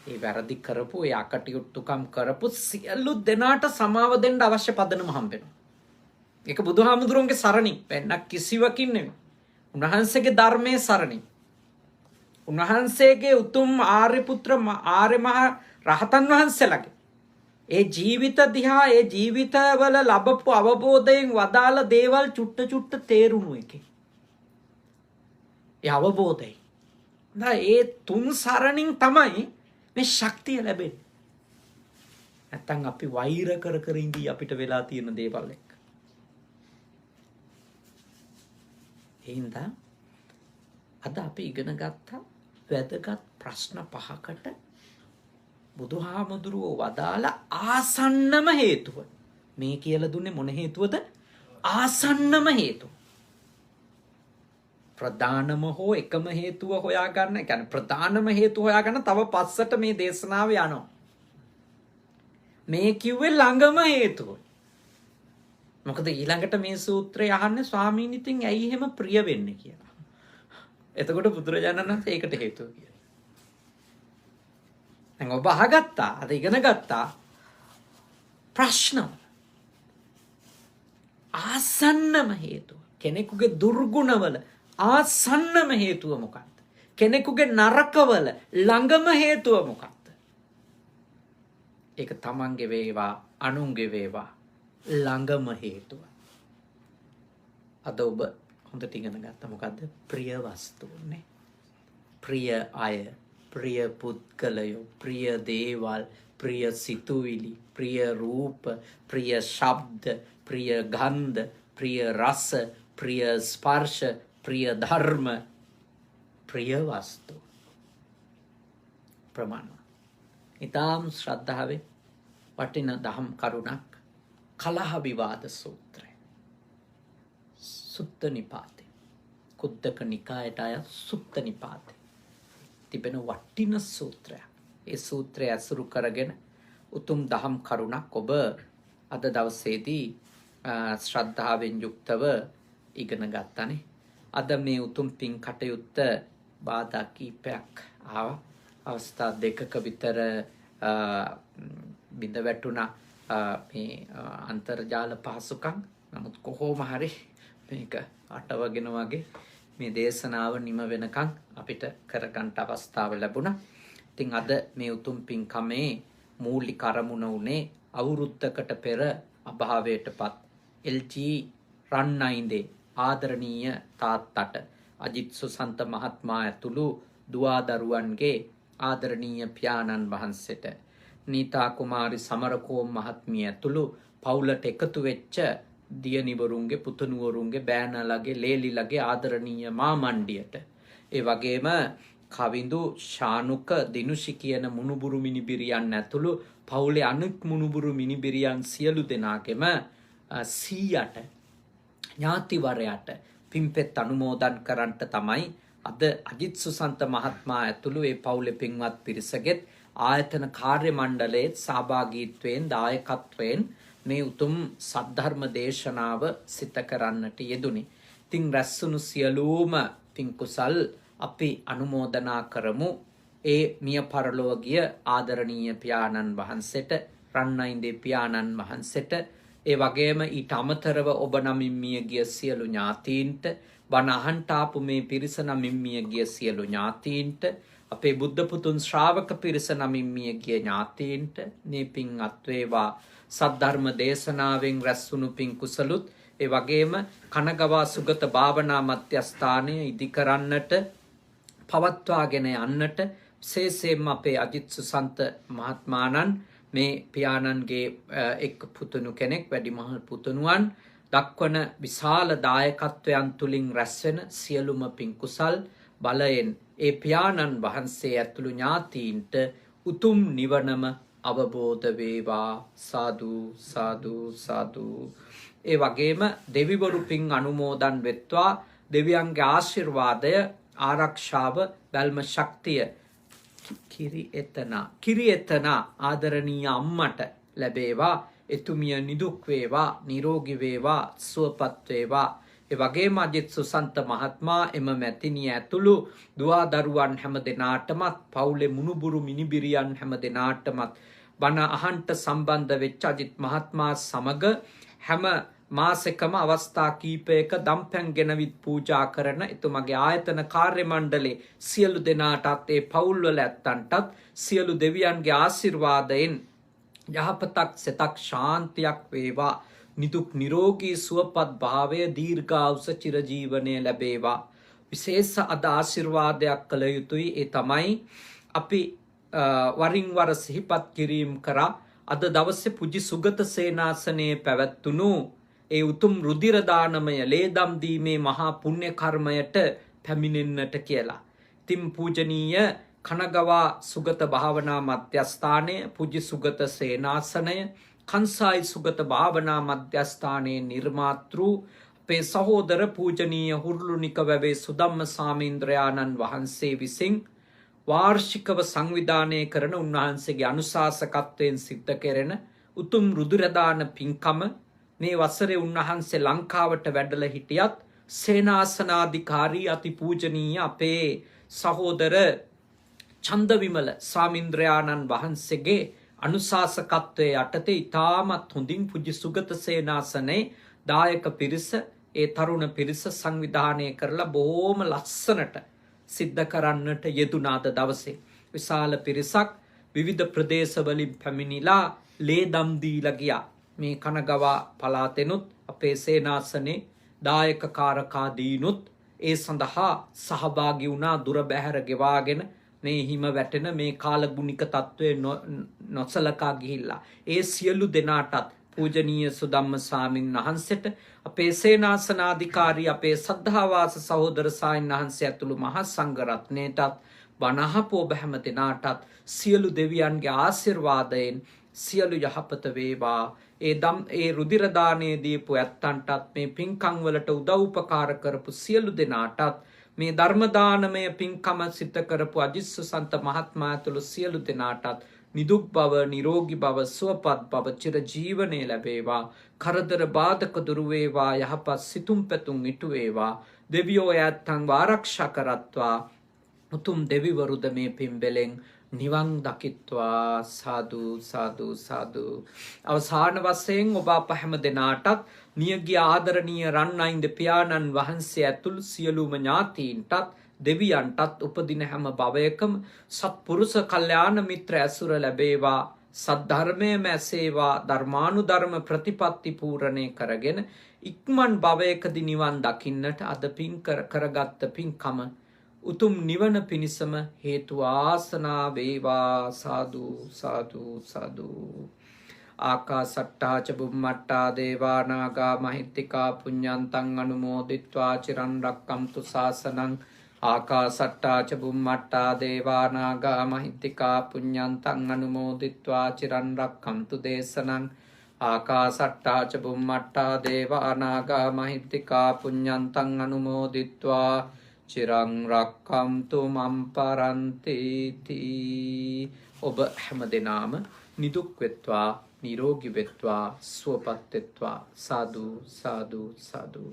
ඒ වැරදි කරපු, ඒ අකටයුතුකම් කරපු සියලු දෙනාට සමාව දෙන්න අවශ්‍ය පදනම හම්බෙනවා. ඒක බුදුහාමුදුරුවන්ගේ සරණින් වෙන්නක් කිසිවකින් නෙමෙයි. උන්වහන්සේගේ ධර්මයේ සරණින්. උන්වහන්සේගේ උතුම් ආර්ය පුත්‍ර ආර්ය මහා රහතන් වහන්සේලාගේ ඒ ජීවිත දිහා, ඒ ජීවිතවල ලැබපු අවබෝධයෙන් වදාළ දේවල් චුට්ට චුට්ට තේරුණු එකේ. ඒ අවබෝධය. ඒ තුන් සරණින් තමයි මේ ශක්තිය ලැබෙන්නේ. නැත්තම් අපි වෛර කර කර ඉඳී අපිට වෙලා තියෙන දේවල් එක්ක. එහෙනම් අද අපි ඉගෙන ගත්ත වැදගත් ප්‍රශ්න 5කට බුදුහාමුදුරුවෝ වදාළ ආසන්නම හේතුව. මේ කියලා දුන්නේ මොන හේතුවද? ආසන්නම හේතුව. ප්‍රධානම හෝ එකම හේතුව හොයාගන්න, ඒ කියන්නේ ප්‍රධානම හේතුව හොයාගන්න තව පස්සට මේ දේශනාව යනවා. මේ කිව්වේ ළඟම හේතුව. මොකද ඊළඟට මේ සූත්‍රය අහන්නේ ස්වාමීන් ඉතින් ඇයි එහෙම ප්‍රිය වෙන්නේ කියලා. එතකොට බුදුරජාණන් වහන්සේ ඒකට හේතුව කියනවා. දැන් ඔබ අහගත්තා, අද ඉගෙන ගත්තා ප්‍රශ්න. ආසන්නම හේතුව. කෙනෙකුගේ දුර්ගුණවල ආසන්නම හේතුව මොකක්ද? කෙනෙකුගේ නරකවල ළඟම හේතුව මොකක්ද? ඒක තමන්ගේ වේවා, අනුන්ගේ වේවා ළඟම හේතුව. අද ඔබ හොඳට ඉගෙන ගත්තා මොකද්ද? ප්‍රිය වස්තුන්නේ. ප්‍රිය අය, ප්‍රිය පුද්ගලයෝ, ප්‍රිය දේවල්, ප්‍රිය සිතුවිලි, ප්‍රිය රූප, ප්‍රිය ශබ්ද, ප්‍රිය ගන්ධ, ප්‍රිය රස, ප්‍රිය ස්පර්ශ, ප්‍රිය ධර්ම, ප්‍රිය වස්තු. ප්‍රමාණ. ඊටාම් ශ්‍රද්ධාවේ වටින දහම් කරුණක් කලහ විවාද සූත්‍රය. සුත්ත නිපාතේ. කුද්දක නිකායට අයත් සුත්ත නිපාතේ තිබෙන වටින සූත්‍රයක්. ඒ සූත්‍රය ඇසුරු කරගෙන උතුම් දහම් කරුණක් ඔබ අද දවසේදී ශ්‍රද්ධාවෙන් යුක්තව ඉගෙන ගත්තානේ. අද මේ උතුම් පින් කටයුත්ත බාධා කීපයක් ආවා. අවස්ථා දෙකක විතර බිඳ වැටුණා මේ අන්තර්ජාල පහසුකම්. නමුත් කොහොම හරි මේක අටවගෙන වගේ මේ දේශනාව නිම වෙනකන් අපිට කරගන්න අවස්ථාව ලැබුණා. ඉතින් අද මේ උතුම් පින්කමේ මූලික අරමුණ උනේ අවුරුද්දකට පෙර අභාවයටපත් LG රන්නයින්දේ ආදරණීය තාත්තට අජිත් සුසන්ත මහත්මයා ඇතුළු දුවා දරුවන්ගේ ආදරණීය පියාණන් වහන්සේට නීතා කුමාරි සමරකෝම් මහත්මිය ඇතුළු පවුලට එකතු වෙච්ච දියණිවරුන්ගේ, පුතුණුවරුන්ගේ, බෑනලගේ, ලේලිලගේ ආදරණීය මාමණ්ඩියට, ඒ වගේම කවිඳු ශානුක දිනුෂි කියන මුණුබුරු මිනිබිරියන් ඇතුළු පවුලේ අනෙක් මුණුබුරු මිනිබිරියන් සියලු දෙනාගේම සීයට ඥාතිවරයාට පින්පෙත් අනුමෝදන් කරන්නට තමයි අද අජිත් සුසන්ත මහත්මයා ඇතුළු ඒ පවුලේ පින්වත් පිරිසගෙත් ආයතන කාර්ය මණ්ඩලයේ සහභාගීත්වයෙන් දායකත්වයෙන් මේ උතුම් සද්ධර්ම දේශනාව සිත කරන්නට යෙදුනේ. ඉතින් රැස්වුණු සියලුම පින් කුසල් අපි අනුමෝදනා කරමු ඒ මිය පරලොව ගිය ආදරණීය පියාණන් වහන්සේට, රන්නයින්දේ පියාණන් වහන්සේට, ඒ වගේම ඊට අමතරව ඔබ නමින් මිය ගිය සියලු ඥාතීන්ට, බණ අහන්ට ආපු මේ පිරිස නමින් මිය ගිය සියලු ඥාතීන්ට, අපේ බුද්ධ පුතුන් ශ්‍රාවක පිරිස නමින් මිය ගිය ඥාතීන්ට මේ පින් අත්වේවා. සද්ධර්ම දේශනාවෙන් රැස්වුණු පින් කුසලුත් ඒ වගේම කනගවා සුගත භාවනා මධ්‍යස්ථානය ඉදි කරන්නට පවත්වාගෙන යන්නට විශේෂයෙන්ම අපේ අජිත් සුසන්ත මහත්මාණන් මේ පියාණන්ගේ එක් පුතුණු කෙනෙක් වැඩිමහල් පුතුණුවන් දක්වන විශාල දායකත්වයන් තුලින් රැස්වෙන සියලුම පින් කුසල් බලයෙන් ඒ පියාණන් වහන්සේ ඇතුළු ඥාතීන්ට උතුම් නිවනම අවබෝධ වේවා. සාදු සාදු සාදු. ඒ වගේම දෙවිවරු පින් අනුමෝදන් වෙත්වා. දෙවියන්ගේ ආශිර්වාදය ආරක්ෂාව බැල්ම ශක්තිය කිරි එතනා ආදරණීය අම්මට ලැබේවා. එතුමිය නිදුක් වේවා, නිරෝගී වේවා, සුවපත් වේවා. ඒ වගේම අජිත් සුසන්ත මහත්මයා එම මැතිණිය ඇතුළු දුවා දරුවන් හැම දෙනාටමත් පවුලේ මුණුබුරු මිනිබිරියන් හැම දෙනාටමත් බණ අහන්ට සම්බන්ධ වෙච්ච අජිත් මහත්මයා සමග හැම මාසෙකම අවස්ථා කීපයක දම්පැන් ගෙනවිත් පූජා කරන එතුමගේ ආයතන කාර්ය මණ්ඩලේ සියලු දෙනාටත් ඒ පවුල්වල ඇත්තන්ටත් සියලු දෙවියන්ගේ ආශිර්වාදයෙන් යහපතක් සෙතක් ශාන්තියක් වේවා. නිදුක් නිරෝගී සුවපත් භාවය දීර්ඝායුෂ චිරජීවනය ලැබේවා. විශේෂ අද ආශිර්වාදයක් කළ යුතුයි. ඒ තමයි අපි වරින් වර සිහිපත් කිරීම කරා අද දවසේ පුජි සුගත සේනාසනයේ පැවැත්වුණු ඒ උතුම් රුධිර දානමය ලේදම් දීමේ මහා පුණ්‍ය කර්මයට පැමිණෙන්නට කියලා. ඉතින් පූජනීය කනගවා සුගත භාවනා මධ්‍යස්ථානය, පුජි සුගත සේනාසනය, කංසායි සුගත භාවනා මධ්‍යස්ථානයේ නිර්මාතෘ අපේ සහෝදර පූජනීය හුරුළුනික වැවේ සුදම්ම සාමීන්ද්‍රයාණන් වහන්සේ විසින් වාර්ෂිකව සංවිධානය කරන උන්වහන්සේගේ අනුශාසකත්වයෙන් සිද්ධ කෙරෙන උතුම් රුධිරදාන පින්කම මේ වසරේ උන්වහන්සේ ලංකාවට වැඩලා හිටියත් සේනාසනාධිකාරී අති පූජනීය අපේ සහෝදර චන්දවිමල ස්වාමීන්ද්‍රයාණන් වහන්සේගේ අනුශාසකත්වයේ යටතේ ඉතාමත් හොඳින් පුජි සුගත සේනාසනේ දායක පිරිස ඒ තරුණ පිරිස සංවිධානය කරලා බොහොම ලස්සනට සිද්ධ කරන්නට යෙදුනාද දවසේ. විශාල පිරිසක් විවිධ ප්‍රදේශවලින් පැමිණිලා ලේදම් දීලා ගියා. මේ කනගවා පළාතෙනුත් අපේ සේනාසනේ දායක කාරකාදීනුත් ඒ සඳහා සහභාගී වුණා. දුර බැහැර ගෙවාගෙන මේ හිම වැටෙන මේ කාලගුණික තත්ත්වය නොසලකා ගිහිල්ලා ඒ සියලු දෙනාටත් පූජනීය සුදම්ම ස්වාමීන් වහන්සේට අපේ සේනාසනාධිකාරී අපේ සද්ධාවාස සහෝදර සායන් වහන්සේ ඇතුළු මහා සංඝ රත්නයටත් බණහපු ඔබ හැම දෙනාටත් සියලු දෙවියන්ගේ ආශිර්වාදයෙන් සියලු යහපත වේවා. ඒ රුධිර දානයේ දීපු ඇත්තන්ටත් මේ පින්කම් වලට උදව් උපකාර කරපු සියලු දෙනාටත් මේ ධර්ම දානමය පින්කම සිද්ධ කරපු අජිත් සුසන්ත මහත්මයා ඇතුළු සියලු දෙනාටත් නිදුක් බව, නිරෝගී බව, සුවපත් බව, චිර ජීවනය ලැබේවා. කරදර බාධක දුරු වේවා. යහපත් සිතුම් පැතුම් ඉටු වේවා. දෙවියෝ ඈත්තන්ව ආරක්ෂා කරත්වා. උතුම් දෙවිවරුද මේ පින්බෙලෙන් නිවන් දකිත්වා. සාදු සාදු සාදු. අවසාන වශයෙන් ඔබ අප හැම දෙනාටත් නියගිය ආදරණීය රන්නයින්ද පියාණන් වහන්සේ ඇතුළු සියලුම ඥාතීන්ටත් දෙවියන්ටත් උපදින හැම භවයකම සත්පුරුෂ කල්යාණ මිත්‍ර ඇසුර ලැබේවා. සද්ධර්මයේම ඇසේවා. ධර්මානුධර්ම ප්‍රතිපත්ති පූර්ණේ කරගෙන ඉක්මන් භවයකදී නිවන් දකින්නට අද පින් කරගත්ත පින්කම උතුම් නිවන පිණිසම හේතු ආසනා වේවා. සාදු සාදු සාදු. ආකාසට්ටා ච බුම්මට්ටා දේවා නාග මහිත්‍තිකා පුඤ්ඤන්තං අනුමෝදිත්වා චිරන් රක්කන්තු ශාසනං. ආකාසට්ටා ච බුම්මට්ටා දේවා නාග මහිත්‍තිකා පුඤ්ඤන්තං අනුමෝදිත්වා චිරන් රක්කන්තු දේශනං. ආකාසට්ටා ච බුම්මට්ටා දේවා නාග මහිත්‍තිකා පුඤ්ඤන්තං අනුමෝදිත්වා චිරං රක්කන්තු මම් පරන්ති. ඔබ හැම දෙනාම නිදුක් වෙත්වා, නිරෝගී වෙත්වා, සුවපත් වෙත්වා. සාදු සාදු සාදු.